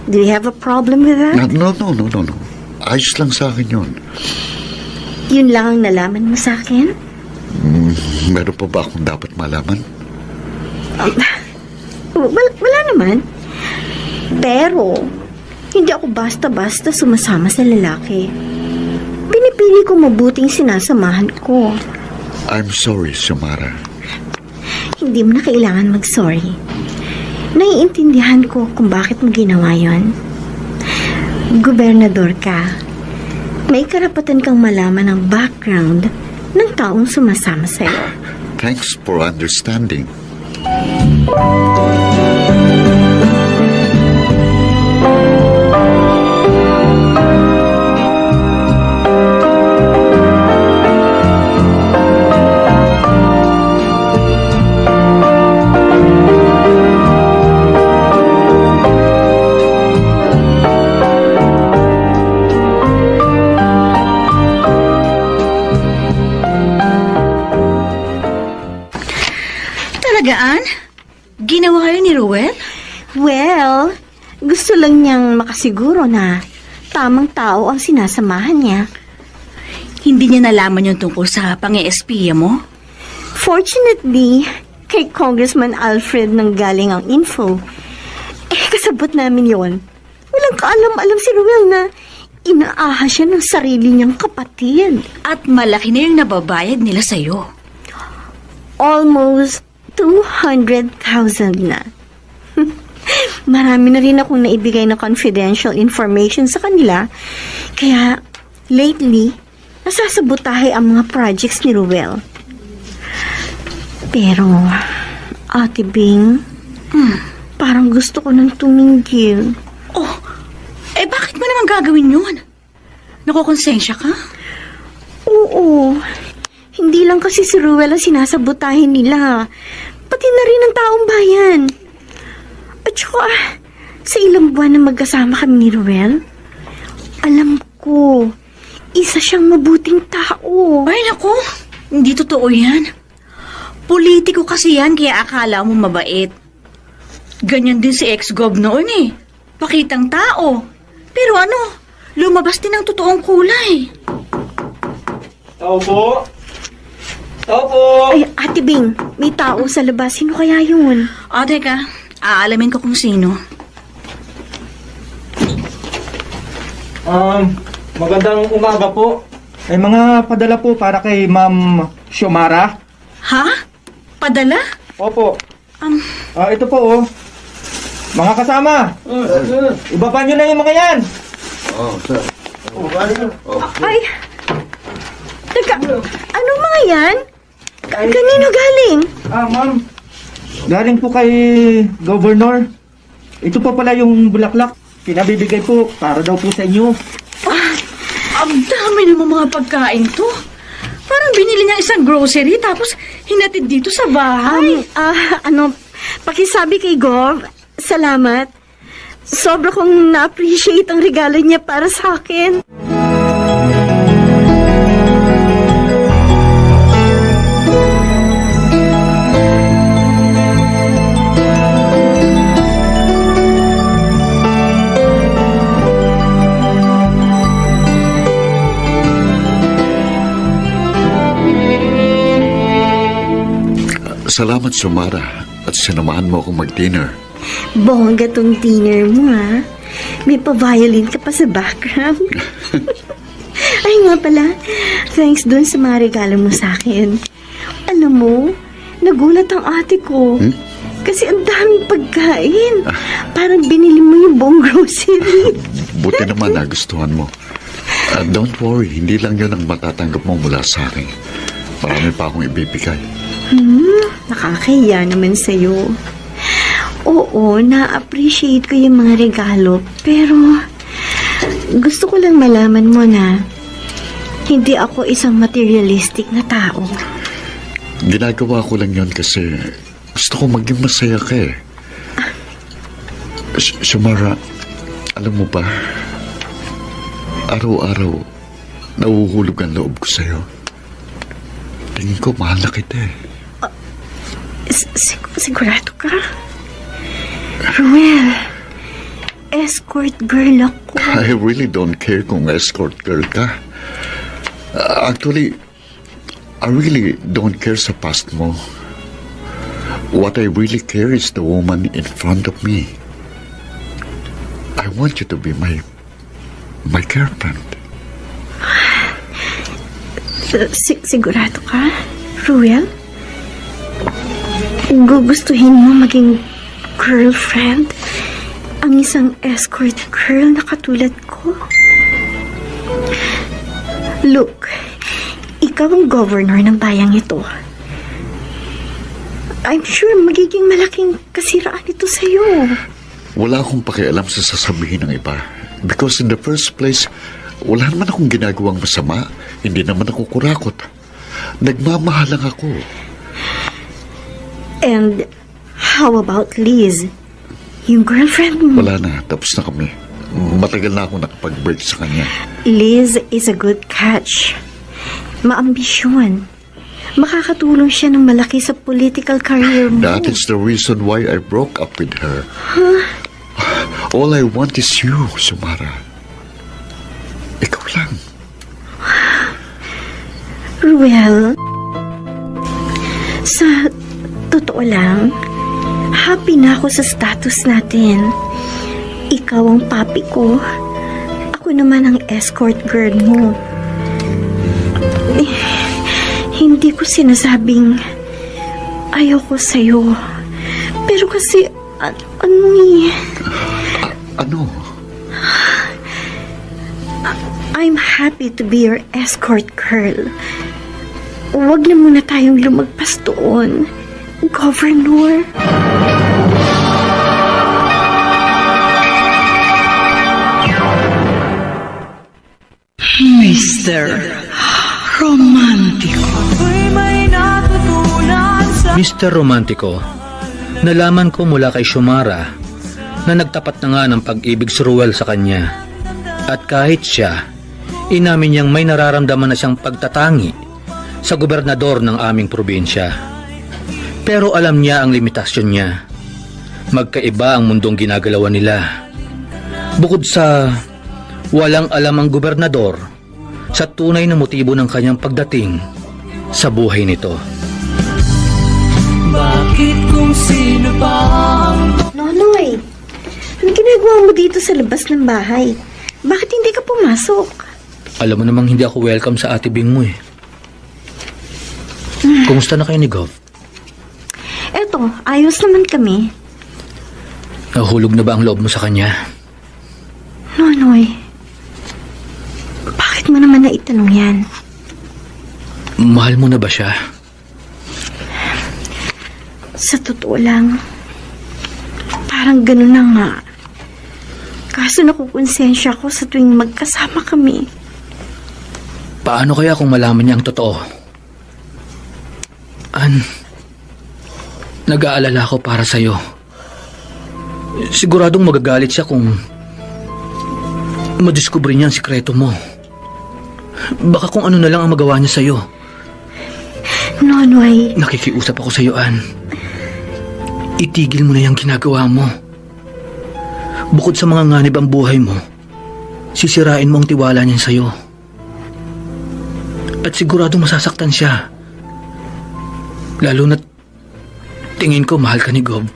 Do you have a problem with that? No. Ayos lang sa akin yun. Yun lang ang nalaman mo sa akin? Meron pa ba akong dapat malaman? Wala naman. Pero, hindi ako basta-basta sumasama sa lalaki. Pinipili ko mabuting sinasamahan ko. I'm sorry, Xiomara. Hindi mo na kailangan mag-sorry. Naiintindihan ko kung bakit mo ginawa yon. Gobernador ka. May karapatan kang malaman ang background ng taong sumasama sa'yo. Thanks for understanding. Ginawa yun ni Ruel? Well, gusto lang niyang makasiguro na tamang tao ang sinasamahan niya. Hindi niya nalaman yung tungkol sa pang-espiya mo? Fortunately, kay Congressman Alfred nang galing ang info. Kasabot namin yon. Walang kaalam-alam si Ruel na inaaha siya ng sarili niyang kapatid. At malaki na yung nababayad nila sa'yo. Almost 200,000 na. Marami na rin akong naibigay na confidential information sa kanila. Kaya, lately, nasasabotahe ang mga projects ni Ruel. Pero, Ate Bing, parang gusto ko nang tumingil. Oh, bakit mo naman gagawin yun? Nakukonsensya ka? Oo. Hindi lang kasi si Ruel ang sinasabotahe nila. Pati na rin ang taong bayan. At saka, sa ilang buwan na magkasama kami ni Ruel, alam ko, isa siyang mabuting tao. Ay, naku. Hindi totoo yan. Politiko kasi yan, kaya akala mo mabait. Ganyan din si ex-gov noon eh. Pakitang tao. Pero ano, lumabas din ang totoong kulay. Tao po. Tao po. Ay, Ate Bing, may tao sa labas. Sino kaya yun? Teka. Aalamin ko kung sino. Magandang umaga po. May mga padala po para kay Ma'am Xiomara. Ha? Padala? Opo. Um, Ito po, oh. Mga kasama. Ibaba nyo na yung mga yan. Ay, teka, ano mga yan? Kanino galing? Ma'am. Galing po kay Governor. Ito po pala yung bulaklak. Pinabibigay po para daw po sa inyo. Ang dami naman mga pagkain to. Parang binili niya isang grocery tapos hinatid dito sa bahay. Pakisabi kay Gov, salamat. Sobra kong na-appreciate ang regalo niya para sa akin. Salamat, Xiomara, at sinamahan mo akong mag-dinner. Bongga tong dinner mo, ha? May pa-violin ka pa sa background. Ay nga pala, thanks dun sa mga regalo mo sa akin. Alam mo, nagulat ang ate ko. Kasi ang daming pagkain. Parang binili mo yung buong grocery. Buti naman nagustuhan mo. Don't worry, hindi lang yun ang matatanggap mo mula sa akin. Marami pa akong ibibigay. Nakakahiya naman sa'yo. Oo, na-appreciate ko yung mga regalo. Pero, gusto ko lang malaman mo na hindi ako isang materialistic na tao. Ginagawa ko lang yun kasi gusto ko maging masaya ka eh. Xiomara, alam mo ba, araw-araw nahuhulog ang loob ko sa'yo. Tingin ko mahal na kita eh. Sigurado ka? Ruel, escort girl ako. I really don't care kung escort girl ka. Actually, I really don't care sa past mo. What I really care is the woman in front of me. I want you to be my girlfriend. Sigurado ka, Ruel? Gugustuhin mo maging girlfriend ang isang escort girl na katulad ko? Look, ikaw ang governor ng bayang ito. I'm sure magiging malaking kasiraan ito sa'yo. Wala akong pakialam sa sasabihin ng iba. Because in the first place, wala naman akong ginagawang masama. Hindi naman ako kurakot. Nagmamahal lang ako. And how about Liz? Yung girlfriend mo? Wala na. Tapos na kami. Matagal na ako nakapag-break sa kanya. Liz is a good catch. Maambisyon. makakatulong siya ng malaki sa political career mo. That is the reason why I broke up with her. All I want is you, Sumara. Ikaw lang. Ruel, sa totoo lang, happy na ako sa status natin. Ikaw ang papi ko. Ako naman ang escort girl mo. Hindi ko sinasabing ayoko sa'yo. Pero kasi, Ano? I'm happy to be your escort girl. Huwag na muna tayong lumagpas doon, Governor. Mr. Romantico. Mr. Romantico, nalaman ko mula kay Xiomara na nagtapat na nga ng pag-ibig si Ruel sa kanya. At kahit siya, inamin niyang may nararamdaman na siyang pagtatangi sa gobernador ng aming probinsya. Pero alam niya ang limitasyon niya. Magkaiba ang mundong ginagalawan nila. Bukod sa walang alam ang gobernador sa tunay na motibo ng kanyang pagdating sa buhay nito. Nonoy, ano ginagawa mo dito sa labas ng bahay? Bakit hindi ka pumasok? Alam mo namang hindi ako welcome sa ate Bing mo eh. Kumusta na kayo ni Gov? Eto, ayos naman kami. Nahulog na ba ang loob mo sa kanya? Nonoy, bakit mo naman naitanong yan? Mahal mo na ba siya? Sa totoo lang, parang ganun na nga. Kaso nakukonsensya ko sa tuwing magkasama kami. Paano kaya kung malaman niya ang totoo? Nag-aalala ko para sa'yo. Siguradong magagalit siya kung madiskubre niya ang sikreto mo. Baka kung ano na lang ang magawa niya sa'yo. Nonoy, Nakikiusap ako sa'yo, Ann. Itigil mo na yung ginagawa mo. Bukod sa mga nganib ang buhay mo, sisirain mo ang tiwala niya sa'yo. At siguradong masasaktan siya. Lalo na tingin ko mahal ka ni Gob.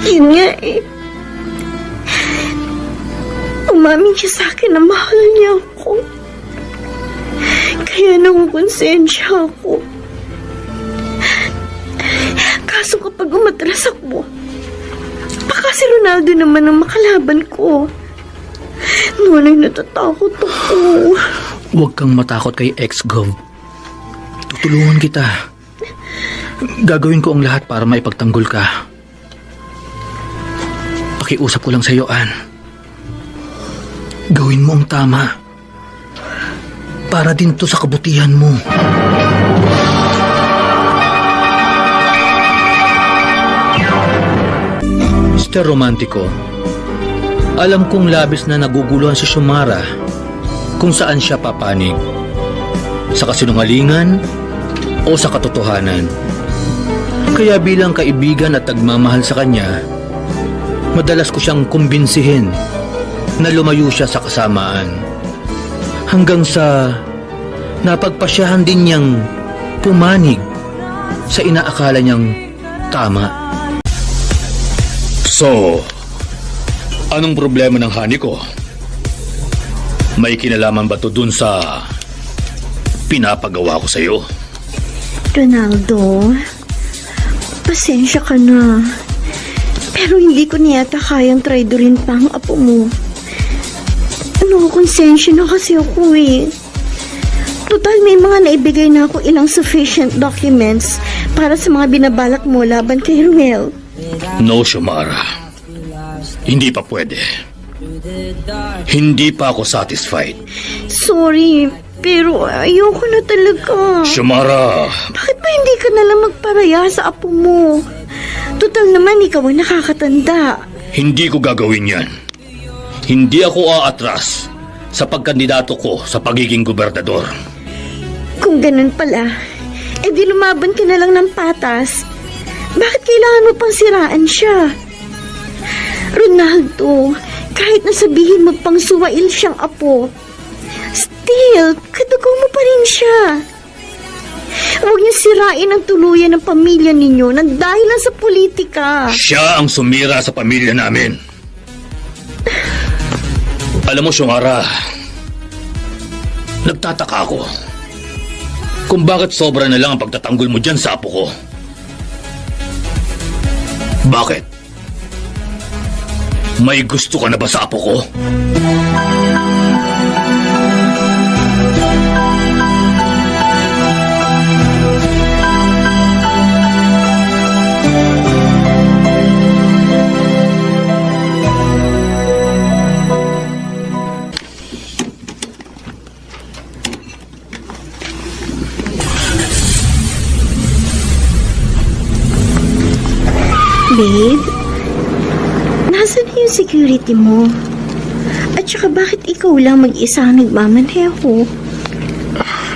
yun nga eh. Umamin siya sa akin na mahal niya ako. Kaya nakukonsensya ako. Kaso kapag umatras ako, baka si Ronaldo naman ang makalaban ko. Noon ay natatakot ako. Huwag kang matakot kay ex-Gov. Tutulungan kita. Gagawin ko ang lahat para maipagtanggol ka. Pakiusap ko lang sa'yo, Ann. Gawin mo ang tama. Para din to sa kabutihan mo. Mr. Romantico, alam kong labis na naguguluhan si Xiomara kung saan siya papanig. Sa kasinungalingan o sa katotohanan. Kaya bilang kaibigan at nagmamahal sa kanya, madalas ko siyang kumbinsihin na lumayo siya sa kasamaan. Hanggang sa napagpasyahan din niyang pumanig sa inaakala niyang tama. So, anong problema ng honey ko? May kinalaman ba to dun sa pinapagawa ko sa'yo? Ronaldo, pasensya ka na. Pero hindi ko niyata kayang traidorin pa ang apo mo. Konsensya na kasi ako eh. Total, may mga naibigay na ako ilang sufficient documents para sa mga binabalak mo laban kay Ruel. No, Xiomara. Hindi pa pwede. Hindi pa ako satisfied. Sorry, pero ayoko na talaga. Xiomara! Bakit ba hindi ka nalang magparaya sa apo mo? Total naman, ikaw ang nakakatanda. Hindi ko gagawin yan. Hindi ako aatras sa pagkandidato ko sa pagiging gobernador. Kung ganun pala, di lumaban ka na lang ng patas. Bakit kailangan mo pang siraan siya? Ronaldo, kahit nasabihin mo pang suwail siyang apo, still, kadugo mo pa rin siya. Huwag niyo sirain ang tuluyan ng pamilya ninyo nang dahil lang sa politika. Siya ang sumira sa pamilya namin. Alam mo, Xiomara, nagtataka ako kung bakit sobra na lang ang pagtatanggol mo dyan sa apo ko. Bakit? May gusto ka na ba sa apo ko? Babe, nasaan na yung security mo? At saka bakit ikaw lang mag-isa ang nagmamaneho?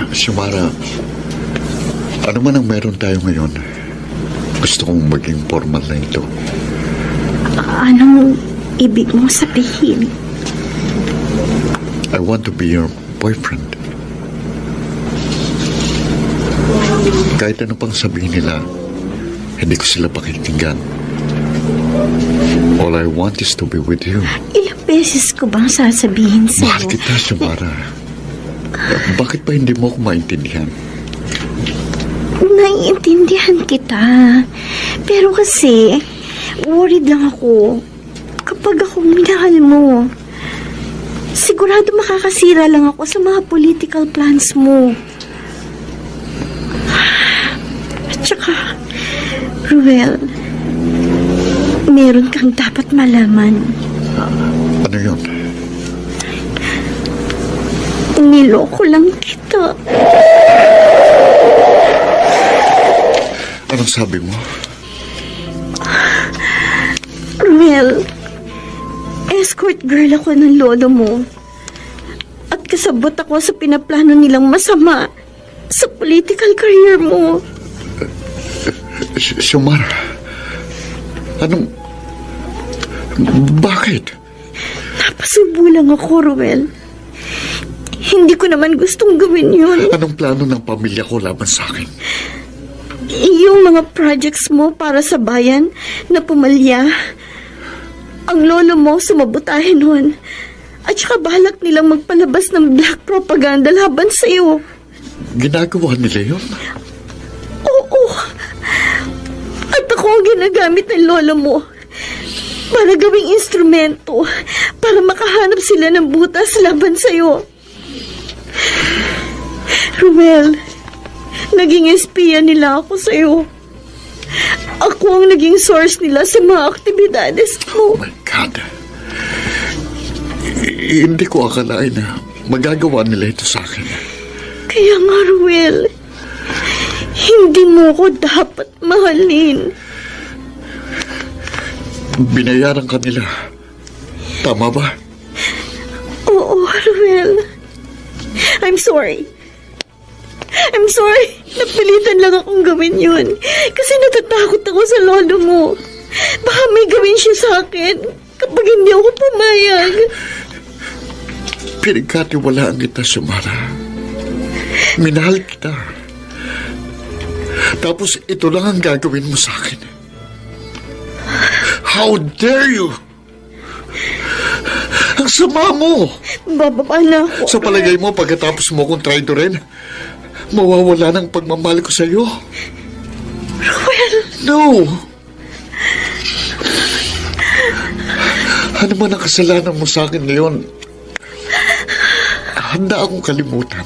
Xiomara, ano man ang meron tayo ngayon, gusto kong maging formal na ito. Anong ibig mong sabihin? I want to be your boyfriend. Kahit ano pang sabihin nila, hindi ko sila pakikinggan. All I want is to be with you. Ilang beses ko bang sasabihin Mahal sa'yo? kita, Xiomara. Bakit pa hindi mo ako maintindihan? Naiintindihan kita. Pero kasi, worried lang ako kapag ako minahal mo. Sigurado makakasira lang ako sa mga political plans mo. At saka, Ruel, meron kang dapat malaman. Ano yun? Niloko lang kita. Anong sabi mo? Ruel, escort girl ako ng lolo mo. At kasabot ako sa pinaplano nilang masama sa political career mo. Xiomara, anong... Bakit? Napasubo lang ako, Ruel. Hindi ko naman gustong gawin yun. Anong plano ng pamilya ko laban sa akin? Yung mga projects mo para sa bayan na pumalya. Ang lolo mo sumabotahin nun. At saka balak nilang magpalabas ng black propaganda laban sa'yo. Ginagawa nila yun? Oo. At ako ang ginagamit ng lolo mo para gawing instrumento para makahanap sila ng butas laban sa'yo. Ruel, naging espiya nila ako sa'yo. Ako ang naging source nila sa mga aktibidades Oh mo. my God. Hindi ko akalain na magagawa nila ito sa akin. Kaya nga, Ruel, hindi mo ko dapat mahalin. Binayaran ka nila. Tama ba? Oo, Ruel. I'm sorry. I'm sorry. Napilitan lang akong gawin yun. Kasi natatakot ako sa lolo mo. Baka may gawin siya sa akin kapag hindi ako pumayag. Pinagkatiwalaan kita, Xiomara. Minahal kita. Tapos ito lang ang gagawin mo sa akin. How dare you? Ang sama mo! Bababa na ako. Sa palagay mo, pagkatapos mo kong traidorin, mawawala ng pagmamahal ko sa iyo? Ruel! No! Ano man ang kasalanan mo sa akin ngayon, handa akong kalimutan.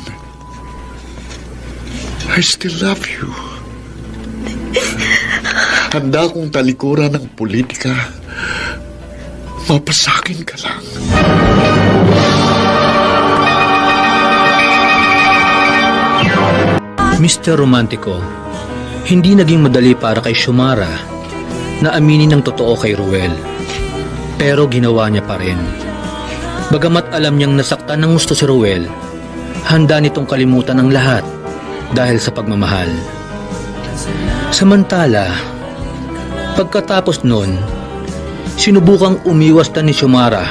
I still love you. Handa akong talikuran ng politika. Mapasakin ka lang. Mr. Romantico, hindi naging madali para kay Xiomara na aminin ng totoo kay Ruel. Pero ginawa niya pa rin. Bagamat alam niyang nasaktan ng gusto si Ruel, handa nitong kalimutan ang lahat dahil sa pagmamahal. Samantala, pagkatapos nun, sinubukang umiwas na ni Xiomara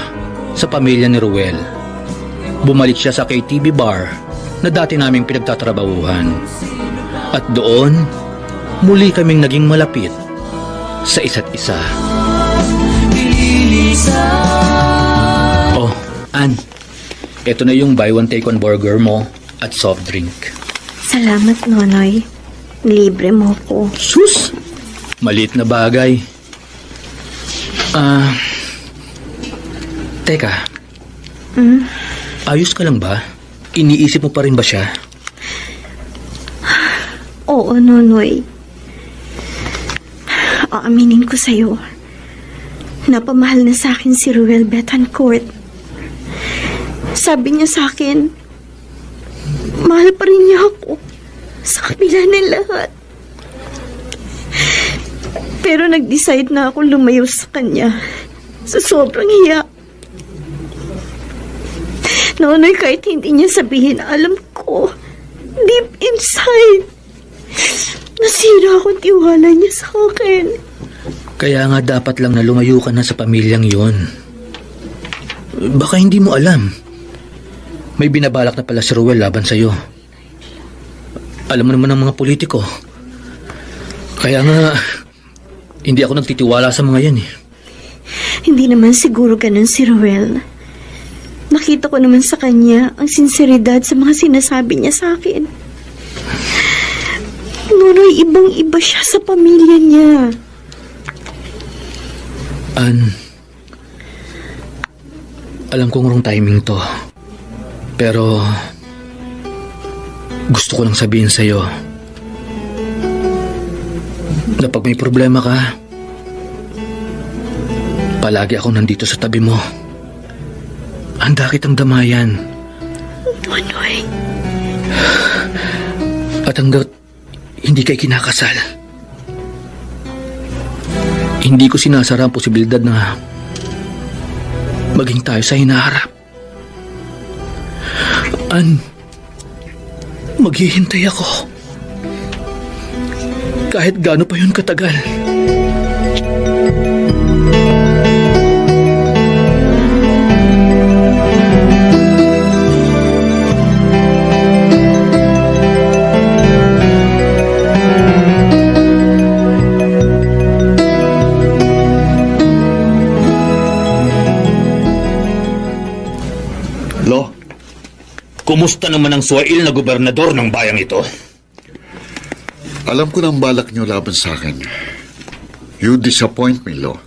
sa pamilya ni Ruel. Bumalik siya sa KTV bar na dati naming pinagtatrabahuhan. At doon, muli kaming naging malapit sa isa't isa. Oh, Ann, ito na yung buy one take one burger mo at soft drink. Salamat, Nonoy. Libre mo ko. Sus! Maliit na bagay. Teka. Ayos ka lang ba? Iniisip mo pa rin ba siya? Oo, Nonoy. Aaminin ko sa'yo. Napamahal na sa akin si Ruel Betancourt. Sabi niya sa akin, mahal pa rin niya ako sa kabila ng lahat. Pero nag-decide na ako lumayo sa kanya sa sobrang hiya. Nonoy, kahit hindi niya sabihin, alam ko, deep inside, nasira akong tiwala niya sa akin. Kaya nga dapat lang na lumayo ka na sa pamilyang yon. Baka hindi mo alam. May binabalak na pala si Ruel laban sa'yo. Alam mo naman ang mga politiko. Kaya nga, hindi ako nagtitiwala sa mga yan eh. Hindi naman siguro ganun si Ruel. Nakita ko naman sa kanya ang sinseridad sa mga sinasabi niya sa akin. Nonoy, ibang-iba siya sa pamilya niya. Ann, alam kong wrong timing to. Pero, gusto ko lang sabihin sa'yo na pag may problema ka, palagi ako nandito sa tabi mo. Handa kitang damayan. Nonoy. At hanggat hindi kay kinakasal, hindi ko sinasara ang posibilidad na maging tayo sa hinaharap. Ann, maghihintay ako. Kahit gaano pa yun katagal. Lo, kumusta naman ang Suwail na gobernador ng bayang ito? Alam ko ng balak niyo laban sa akin. You disappoint me, Lo.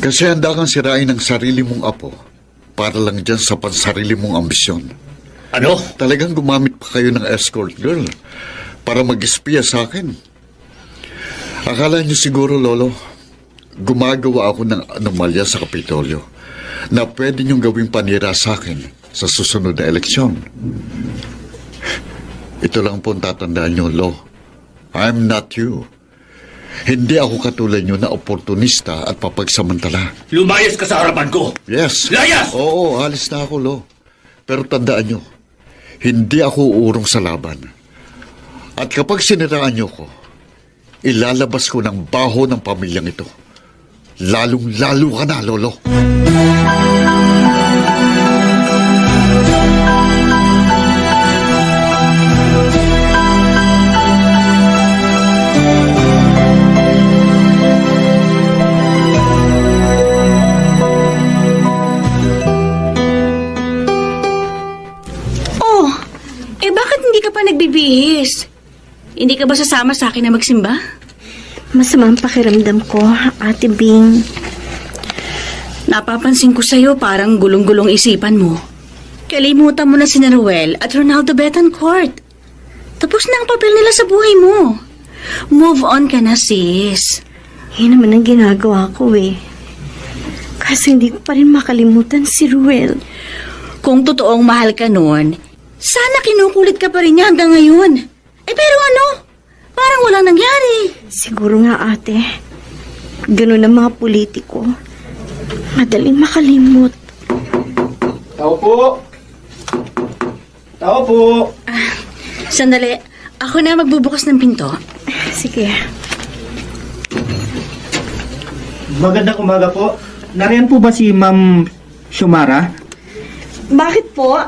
Kasi handa kang sirain ang sarili mong apo para lang dyan sa pansarili mong ambisyon. Ano? Talagang gumamit pa kayo ng escort girl para mag-espiya sa akin. Akala niyo siguro, Lolo, gumagawa ako ng anomalya sa Kapitolyo na pwede niyong gawing panira sa akin sa susunod na eleksyon. Ito lang po ang tatandaan niyo, Lo. I'm not you. Hindi ako katulad niyo na oportunista at papagsamantala. Lumayas ka sa harapan ko! Yes. Layas! Oo, alis na ako, Lo. Pero tandaan niyo, hindi ako uurong sa laban. At kapag siniraan niyo ko, ilalabas ko ng baho ng pamilyang ito. Lalong-lalo ka na, Lolo. Bakit hindi ka pa nagbibihis? Hindi ka ba sasama sa akin na magsimba? Masama ang pakiramdam ko, Ate Bing. Napapansin ko sa'yo parang gulong-gulong isipan mo. Kalimutan mo na si Ruel at Ronaldo Betancourt. Tapos na ang papel nila sa buhay mo. Move on ka na, sis. Yan naman ang ginagawa ko eh. Kasi hindi ko pa rin makalimutan si Ruel. Kung totoong mahal ka noon, sana kinukulit ka pa rin niya hanggang ngayon. Pero ano? Parang walang nangyari. Siguro nga, ate. Ganun ang mga politiko. Madaling makalimot. Tao po! Tao po! Sandali, ako na magbubukas ng pinto. Sige. Magandang umaga po. Nariyan po ba si Ma'am Xiomara? Bakit po?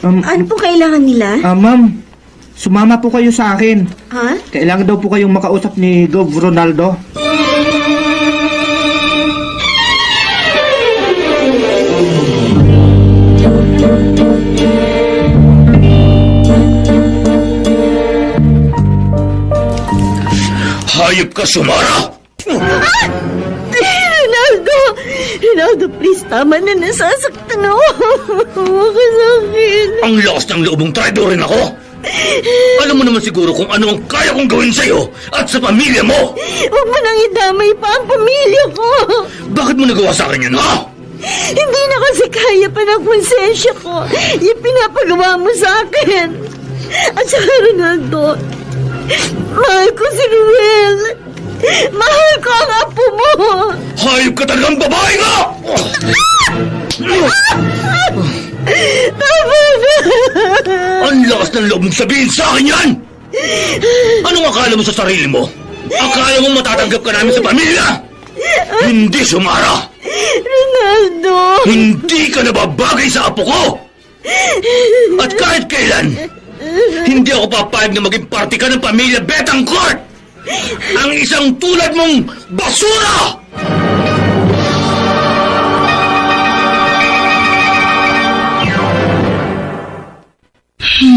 Ano po kailangan nila? Ma'am, sumama po kayo sa akin. Ha? Kailangan daw po kayong makausap ni Gov. Ronaldo. Hayop ka, Xiomara! Ronaldo, please, tama na, nasasaktan ako. Huwag ka sa akin. Ang lakas ng loob mong traitor rin ako! Alam mo naman siguro kung ano ang kaya kong gawin sa'yo at sa pamilya mo! Huwag mo nang idamay pa ang pamilya ko. Bakit mo nagawa sa akin yun, ha? Hindi na kasi kaya pa ng konsensya ko yung pinapagawa mo sa akin. At saka, Ronaldo, mahal ko si Ruel. Mahal ko ang apo mo. Hayop ka talagang babae ka! Tama na. Ang lakas ng loob mong sabihin sa akin yan! Anong akala mo sa sarili mo? Akala mo matatanggap ka namin sa pamilya? Hindi, Xiomara! Ronaldo. Hindi ka nababagay sa apo ko! At kahit kailan, hindi ako papayag na maging parte ka ng pamilya Betancourt! Ang isang tulad mong basura!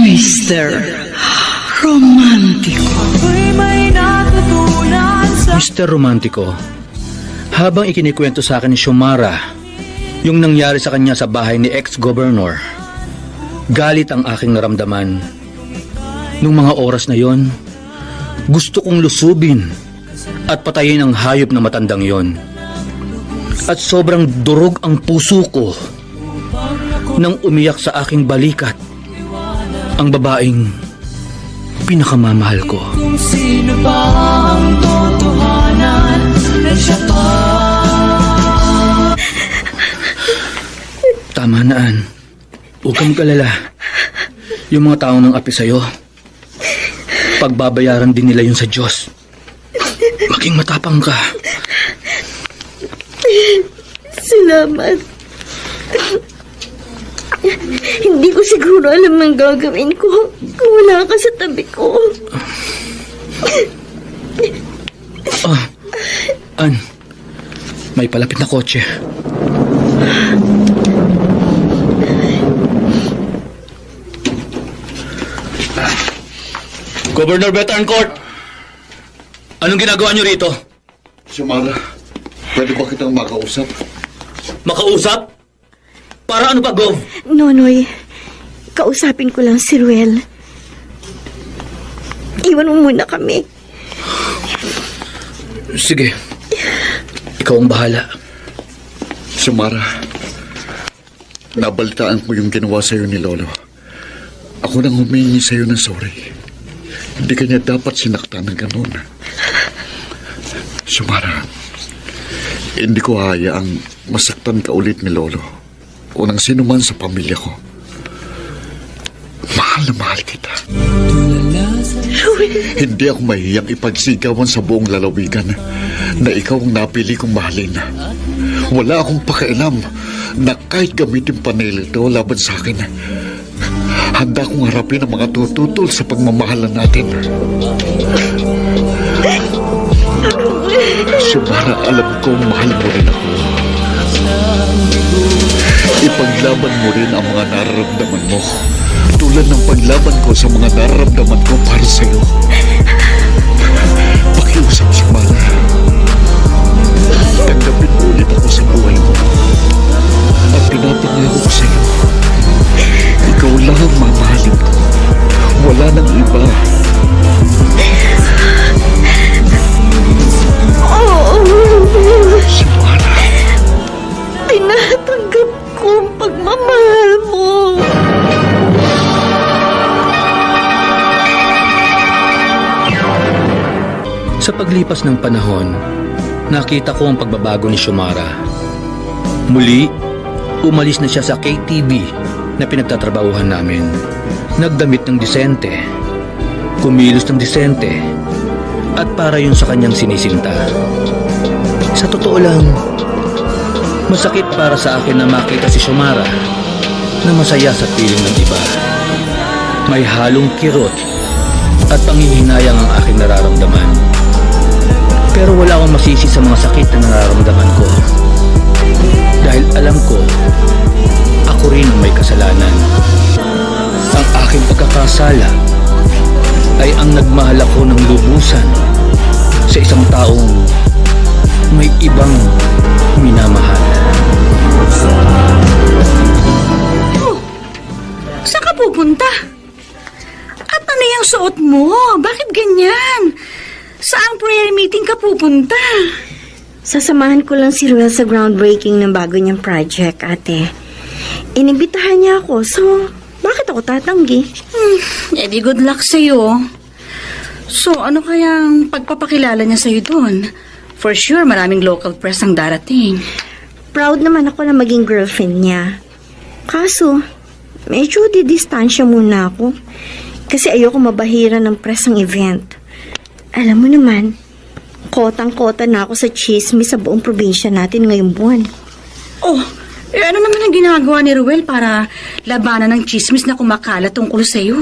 Mr. Romantico. Mr. Romantico, habang ikinikwento sa akin ni Xiomara yung nangyari sa kanya sa bahay ni ex-governor, galit ang aking naramdaman. Nung mga oras na yon, gusto kong lusubin at patayin ang hayop na matandang yon. At sobrang durog ang puso ko nang umiyak sa aking balikat ang babaeng pinakamamahal ko. Kung sino ba ang totohanan na siya pa. Tama na, Ann. Huwag kang mag-alala. Yung mga taong nang api sa'yo, pagbabayaran din nila yun sa Diyos. Maging matapang ka. Salamat. Hindi ko siguro alam ang gagawin ko kung wala ka sa tabi ko. Ann, may palapit na kotse. Governor Betancourt! Anong ginagawa niyo rito? Xiomara, pwede ba kitang makausap? Makausap? Para ano pa, Gov? Nonoy, kausapin ko lang si Ruel. Iwan mo muna kami. Sige. Ikaw ang bahala. Xiomara, nabalitaan ko yung ginawa sa'yo ni Lolo. Ako nang humingi sa'yo ng sorry. Hindi kanya dapat sinaktan ng ganun. Xiomara, hindi ko hayaang masaktan ka ulit ni Lolo o ng sino man sa pamilya ko. Mahal na mahal kita. Hindi ako mahiyang ipagsigawan sa buong lalawigan na ikaw ang napili kong mahalin. Wala akong pakialam na kahit gamitin pa nila ito laban sa akin. Handa kong harapin ang mga tututol sa pagmamahalan natin. Xiomara, alam ko mahal mo rin ako. Ipaglaban mo rin ang mga nararamdaman mo. Tulad ng paglaban ko sa mga nararamdaman ko para sa'yo. Pakiusap, Xiomara. Tanggapin mo ulit ako sa buhay mo. At pinapangako ko sa'yo, ikaw lang ang mamahalin ko. Wala nang iba. Xiomara. Tinatanggap ko ang pagmamahal mo. Sa paglipas ng panahon, nakita ko ang pagbabago ni Xiomara. Muli, umalis na siya sa KTV na pinagtatrabahuhan namin. Nagdamit ng disente kumilos ng disente, at para yun sa kanyang sinisinta. Sa totoo lang, masakit para sa akin na makita si Xiomara na masaya sa piling ng iba. May halong kirot at panghihinayang ang aking nararamdaman. Pero wala akong masisi sa mga sakit na nararamdaman ko. Dahil alam ko, ako rin ang may kasalanan. Ang aking pagkakasala ay ang nagmahal ako ng lubusan sa isang taong may ibang minamahal. Oh, saan ka pupunta? At ano yung suot mo? Bakit ganyan? Saang prayer meeting ka pupunta? Sasamahan ko lang si Ruel sa groundbreaking ng bago niyang project, ate. Inibitahan niya ako, so bakit ako tatanggi? Di good luck sa'yo. So, ano kayang pagpapakilala niya sa'yo doon? For sure, maraming local press ang darating. Proud naman ako na maging girlfriend niya. Kaso, medyo didistansya muna ako. Kasi ayoko mabahira ng press ang event. Alam mo naman, kotang-kota na ako sa chismis sa buong probinsya natin ngayong buwan. Oh, ano naman ang ginagawa ni Ruel para labanan ng chismis na kumakalat tungkol sa'yo?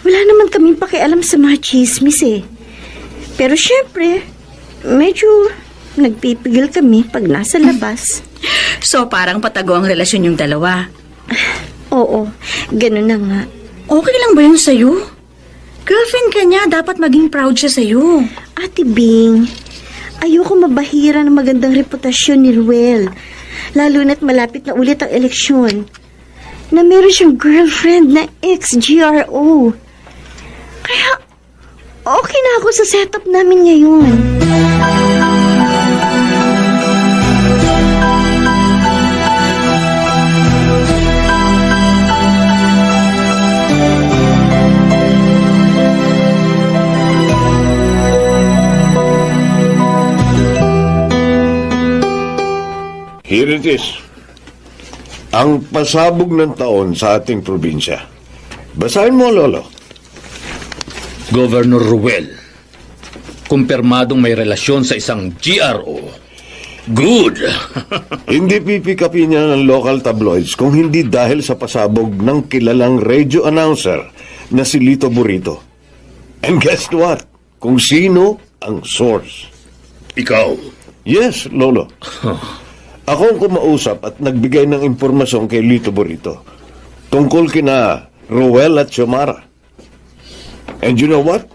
Wala naman kaming pakialam sa mga chismis eh. Pero syempre, medyo nagpipigil kami pag nasa labas. So, parang patago ang relasyon yung dalawa. Oo, ganun na nga. Okay lang ba yun sa'yo? Girlfriend ka niya, dapat maging proud siya sa'yo. Ate Bing, ayoko mabahira ng magandang reputasyon ni Ruel. Lalo na't malapit na ulit ang eleksyon. Na meron siyang girlfriend na ex-GRO. Kaya, okay na ako sa setup namin ngayon. Here it is. Ang pasabog ng taon sa ating probinsya. Basahin mo, Lolo. Governor Ruel, kumpirmadong may relasyon sa isang GRO. Good! Hindi pipikapin niya ng local tabloids kung hindi dahil sa pasabog ng kilalang radio announcer na si Lito Burrito. And guess what? Kung sino ang source. Ikaw? Yes, Lolo. Ako ang kumausap at nagbigay ng impormasyon kay Lito Burrito tungkol kina Ruel at Xiomara. And you know what?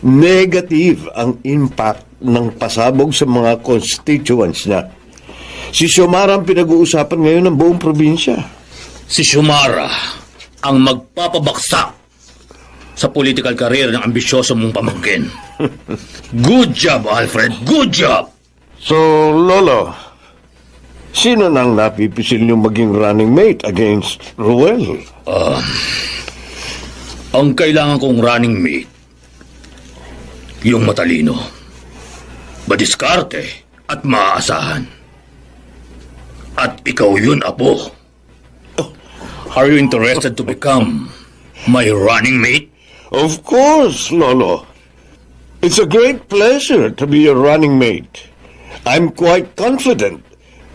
Negative ang impact ng pasabog sa mga constituents niya. Si Xiomara ang pinag-uusapan ngayon ng buong probinsya. Si Xiomara ang magpapabaksak sa political career ng ambisyoso mong pamangkin. Good job, Alfred. Good job! So, Lolo, sino nang napipisil yung maging running mate against Ruel? Ang kailangan kong running mate, yung matalino, madiskarte at maaasahan. At ikaw yun, Apo. Are you interested to become my running mate? Of course, Lolo. It's a great pleasure to be your running mate. I'm quite confident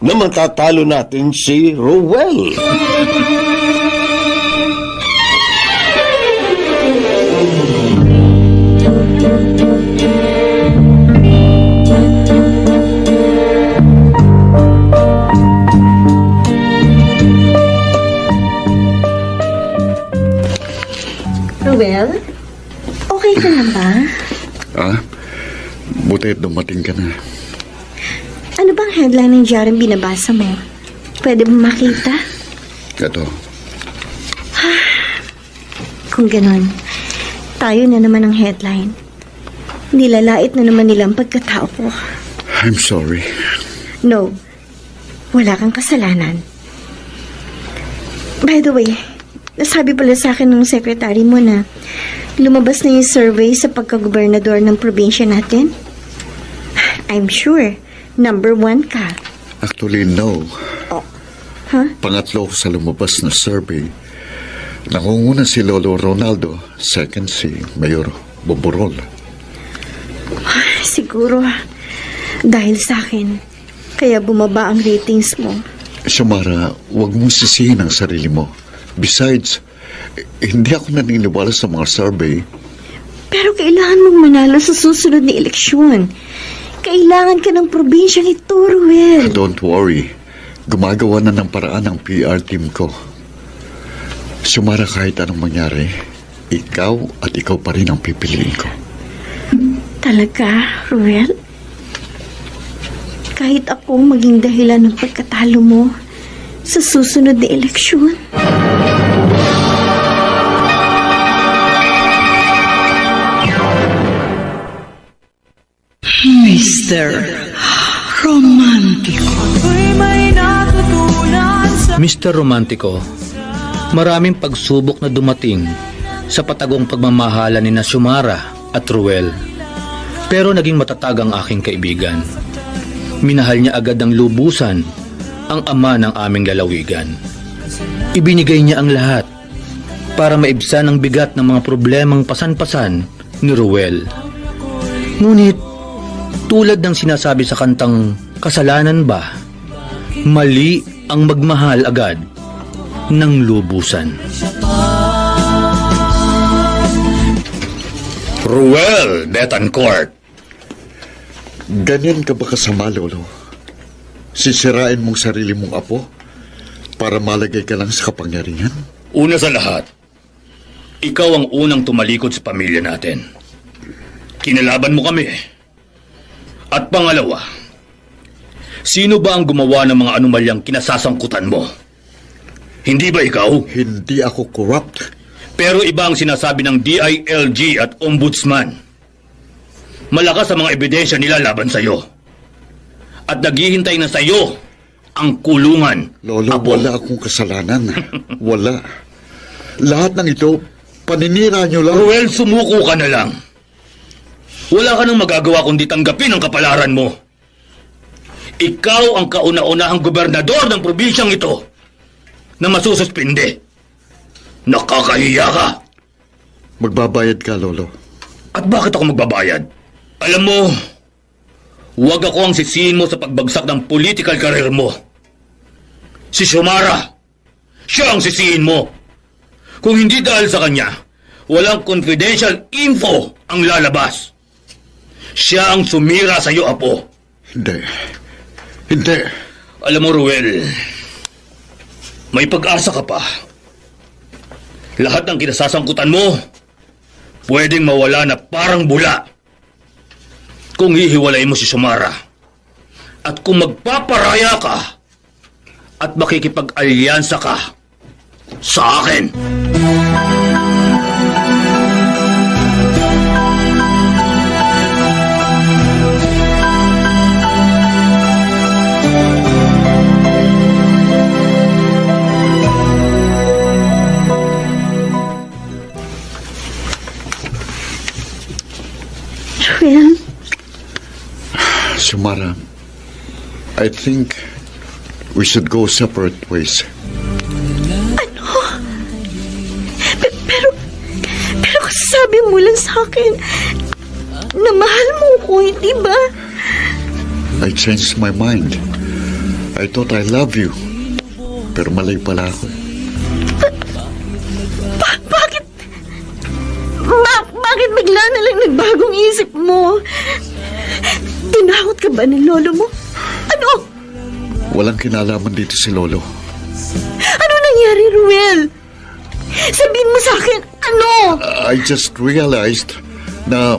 na matatalo natin si Ruel. Ruel, okay ka na ba? Buti dumating ka na. Ano bang headline ng diaryong binabasa mo? Pwede mo makita? Ito. Kung ganon, tayo na naman ang headline. Nilalait na naman nila ang pagkatao ko. I'm sorry. No, wala kang kasalanan. By the way, nasabi pala sa akin ng secretary mo na lumabas na yung survey sa pagkagobernador ng probinsya natin. I'm sure, number 1 ka. Actually, no. Huh? Pangatlo ko sa lumabas na survey. Nangunguna si Lolo Ronaldo, second si Mayor Boborol. Siguro, dahil sa akin, kaya bumaba ang ratings mo. Xiomara, huwag mong sisihin ang sarili mo. Besides, hindi ako naniniwala sa mga survey. Pero kailangan mong manalo sa susunod na eleksyon. Kailangan ka ng probinsyang ito, Ruel. Don't worry. Gumagawa na ng paraan ang PR team ko. Xiomara, kahit anong mangyari, ikaw at ikaw pa rin ang pipiliin ko. Talaga, Ruel? Kahit ako maging dahilan ng pagkatalo mo sa susunod na eleksyon? Mr. Romantico. Ako'y may natutunan sa Mr. Romantico, maraming pagsubok na dumating sa patagong pagmamahala ni na Xiomara at Ruel. Pero naging matatag ang aking kaibigan. Minahal niya agad ng lubusan ang ama ng aming lalawigan. Ibinigay niya ang lahat para maibsan ang bigat ng mga problemang pasan-pasan ni Ruel. Ngunit, tulad ng sinasabi sa kantang Kasalanan Ba, mali ang magmahal agad ng lubusan. Ruel Betancourt. Ganyan ka ba kasama, Lolo? Sisirain mong sarili mong apo para malagay ka lang sa kapangyarihan? Una sa lahat, ikaw ang unang tumalikod sa pamilya natin. Kinalaban mo kami. At pangalawa, sino ba ang gumawa ng mga anomalyang kinasasangkutan mo? Hindi ba ikaw? Hindi ako corrupt. Pero iba ang sinasabi ng DILG at Ombudsman. Malakas ang mga ebidensya nila laban sa'yo. At naghihintay na sa'yo ang kulungan. Lolo, Apo. wala akong kasalanan. Wala. Lahat ng ito, paninira nyo lang. Ruel, sumuko ka na lang. Wala ka nang magagawa kundi tanggapin ang kapalaran mo. Ikaw ang kauna-unahang gobernador ng probinsyang ito na masususpinde. Nakakahiya ka. Magbabayad ka, Lolo. At bakit ako magbabayad? Alam mo, huwag ako ang sisihin mo sa pagbagsak ng political career mo. Si Xiomara, siya ang sisihin mo. Kung hindi dahil sa kanya, walang confidential info ang lalabas. Siya ang sumira sa iyo, Apo. Hindi. Hindi. Alam mo, Ruel, may pag-asa ka pa. Lahat ng kinasasangkutan mo, pwedeng mawala na parang bula. Kung hihiwalay mo si Xiomara, at kung magpaparaya ka, at makikipag-alyansa ka sa akin. Ruel? Xiomara, I think we should go separate ways. Pero sabi mo lang sa akin na mahal mo ko, hindi ba? I changed my mind. I thought I love you. Pero mali pala ako. Bakit? Bakit bigla na lang nagbagong isip mo? Tinakot ka ba ng lolo mo? Ano? Walang kinalaman dito si Lolo. Ano nangyari, Ruel? Sabihin mo sa akin, ano? I just realized na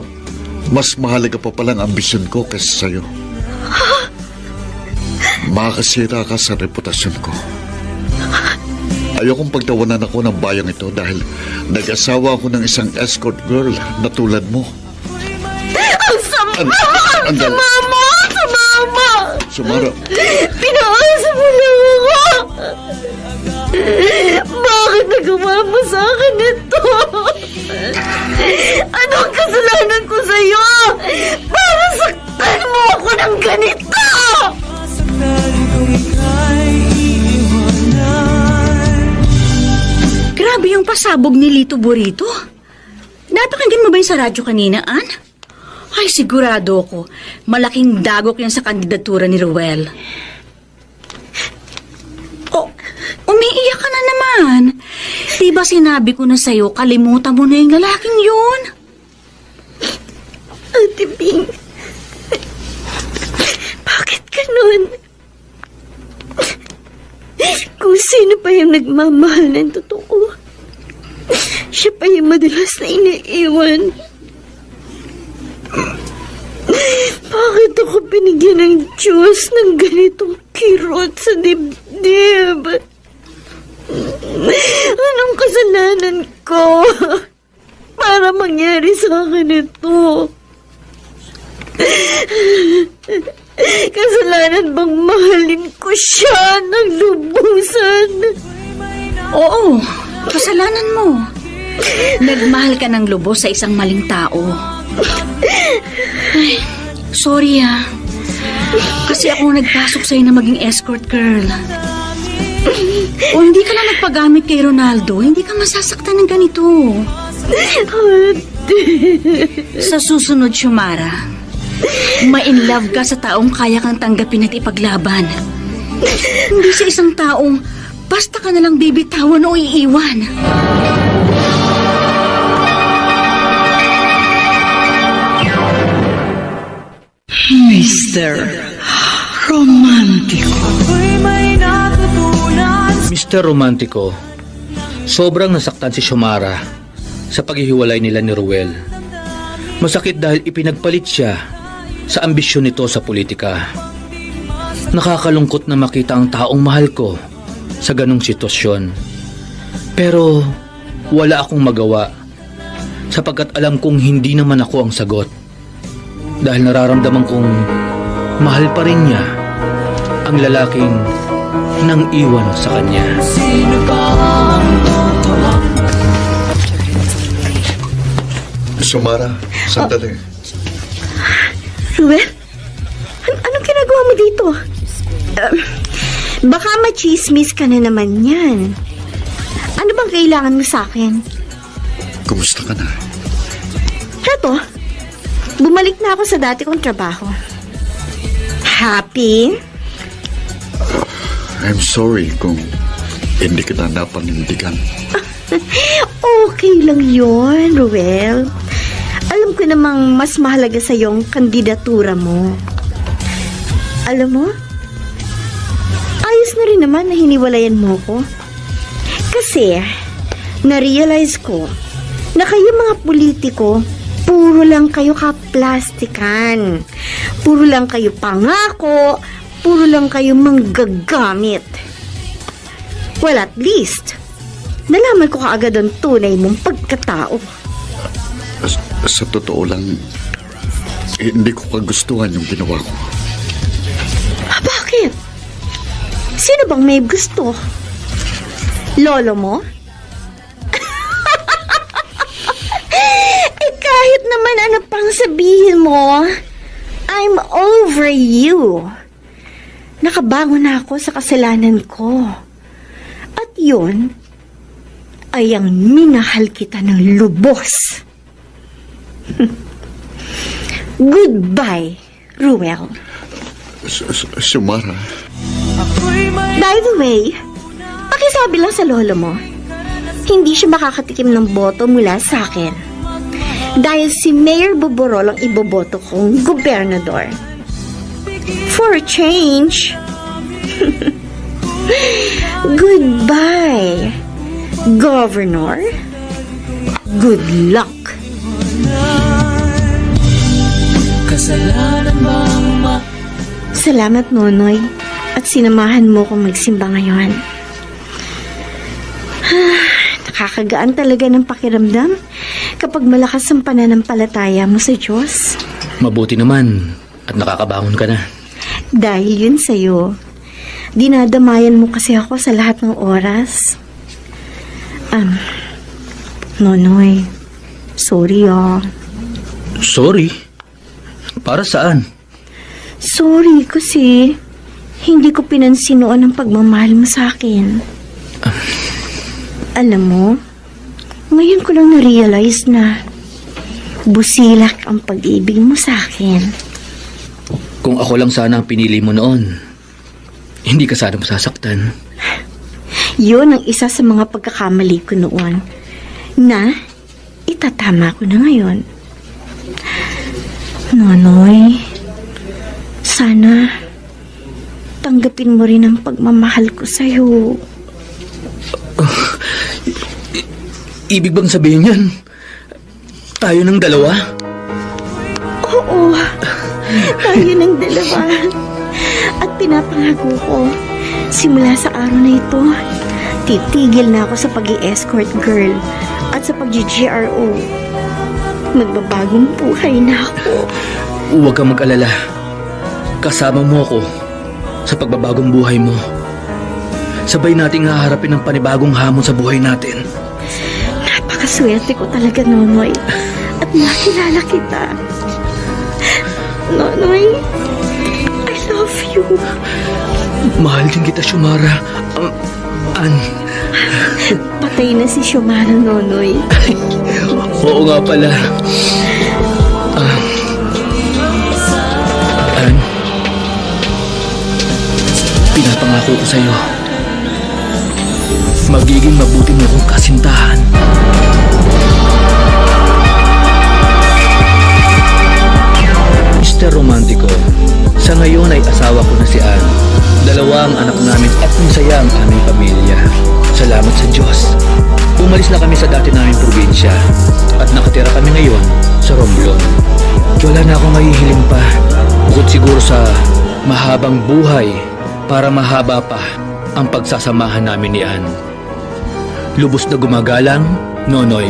mas mahalaga pa palang ambisyon ko kaysa sa'yo. Makakasira ka sa reputasyon ko. Ayokong pagtawanan ako ng bayang ito dahil nag-asawa ako ng isang escort girl na tulad mo. Ang sama! Ang sama mo! Sumama! Xiomara, Pinaasa mo lang ako! Bakit nagawa mo sa akin ito? Anong kasalanan ko sa'yo? Para saktan mo ako ng ganito! Grabe yung pasabog ni Lito Burrito. Napakinggan mo ba yung sa radyo kanina, Ann? Ay, sigurado ko, malaking dagok yan sa kandidatura ni Ruel. Oh, umiiyak ka na naman. Diba sinabi ko na sa'yo, kalimutan mo na yung lalaking yun? Ate Bing, bakit ganun? Kung sino pa yung nagmamahal ng totoo, siya pa yung madalas na iniiwan. Bakit ako binigyan ng Diyos ng ganitong kirot sa dibdib? Anong kasalanan ko para mangyari sa akin ito? Kasalanan bang mahalin ko siya ng lubusan? Oo, kasalanan mo. Nagmahal ka ng lubos sa isang maling tao. Ay, sorry Kasi ako nagpasok sa'yo na maging escort girl. O hindi ka na nagpagamit kay Ronaldo, hindi ka masasaktan ng ganito. Sa susunod, Xiomara, ma-in love ka sa taong kaya kang tanggapin at ipaglaban. Hindi sa isang taong basta ka nalang bibitawan o iiwan. Mr. Romantico. Mr. Romantico, sobrang nasaktan si Xiomara sa paghihiwalay nila ni Ruel. Masakit dahil ipinagpalit siya sa ambisyon nito sa politika. Nakakalungkot na makita ang taong mahal ko sa ganong sitwasyon. Pero wala akong magawa sapagkat alam kong hindi naman ako ang sagot. Dahil nararamdaman kong mahal pa rin niya ang lalaking nang iwan sa kanya. Xiomara, sandali. Ruel? Anong ginagawa mo dito? Baka machismis ka na naman yan. Ano bang kailangan mo sa akin? Kumusta ka na? Eto, bumalik na ako sa dati kong trabaho. Happy? I'm sorry kung hindi kita napanindigan. Okay lang yun, Ruel. Alam ko namang mas mahalaga sa yung kandidatura mo. Alam mo, ayos na rin naman na hiniwalayan mo ko. Kasi, na-realize ko na kayo mga politiko, puro lang kayo kaplastikan. Puro lang kayo pangako, puro lang kayo manggagamit. Well, at least, nalaman ko kaagad ang tunay mong pagkatao. Sa totoo lang, hindi ko kagustuhan yung ginawa ko. Bakit? Sino bang may gusto? Lolo mo? Kahit naman ano pang sabihin mo, I'm over you. Nakabangon na ako sa kasalanan ko. At yun, ay ang minahal kita ng lubos. Goodbye, Ruel. Xiomara. By the way, pakisabi lang sa lolo mo, hindi siya makakatikim ng boto mula sa akin. Dahil si Mayor Boborol ang iboboto kong gobernador. For a change. Goodbye, Governor. Good luck. Salamat, Nonoy. At sinamahan mo kong magsimba ngayon. Nakakagaan talaga ng pakiramdam kapag malakas ang pananampalataya mo sa Diyos. Mabuti naman at nakakabangon ka na. Dahil yun sa'yo, dinadamayan mo kasi ako sa lahat ng oras. Nonoy, sorry Sorry? Para saan? Sorry kasi hindi ko pinansin noon ang pagmamahal mo sa akin. Alam mo, Ngayon ko lang na-realize na busilak ang pag-ibig mo sa akin. Kung ako lang sana ang pinili mo noon, hindi ka sana masasaktan. Yun ang isa sa mga pagkakamali ko noon na itatama ko na ngayon. Nonoy, sana tanggapin mo rin ang pagmamahal ko sa'yo. Ibig bang sabihin yan? Tayo ng dalawa? Oo, tayo ng dalawa. At pinapangako ko, simula sa araw na ito, titigil na ako sa pag-i-escort girl at sa pag-GRO. Magbabagong buhay na ako. Huwag kang mag-alala. Kasama mo ako sa pagbabagong buhay mo. Sabay nating haharapin ang panibagong hamon sa buhay natin. Napakaswerte ko talaga, Nonoy. At nakilala kita. Nonoy, I love you. Mahal din kita, Xiomara. Patay na si Xiomara, Nonoy. Oo nga pala. Ann, pinapangako ko sa'yo, magiging mabuti mo kong kasintahan. Mr. Romantico, sa ngayon ay asawa ko na si Ann. Dalawa ang anak namin at masaya ang aming pamilya. Salamat sa Diyos. Umalis na kami sa dati naming probinsya at nakatira kami ngayon sa Romblon. Wala na akong mahihiling pa, bukod siguro sa mahabang buhay para mahaba pa ang pagsasamahan namin ni Ann. Lubos na gumagalang, Nonoy.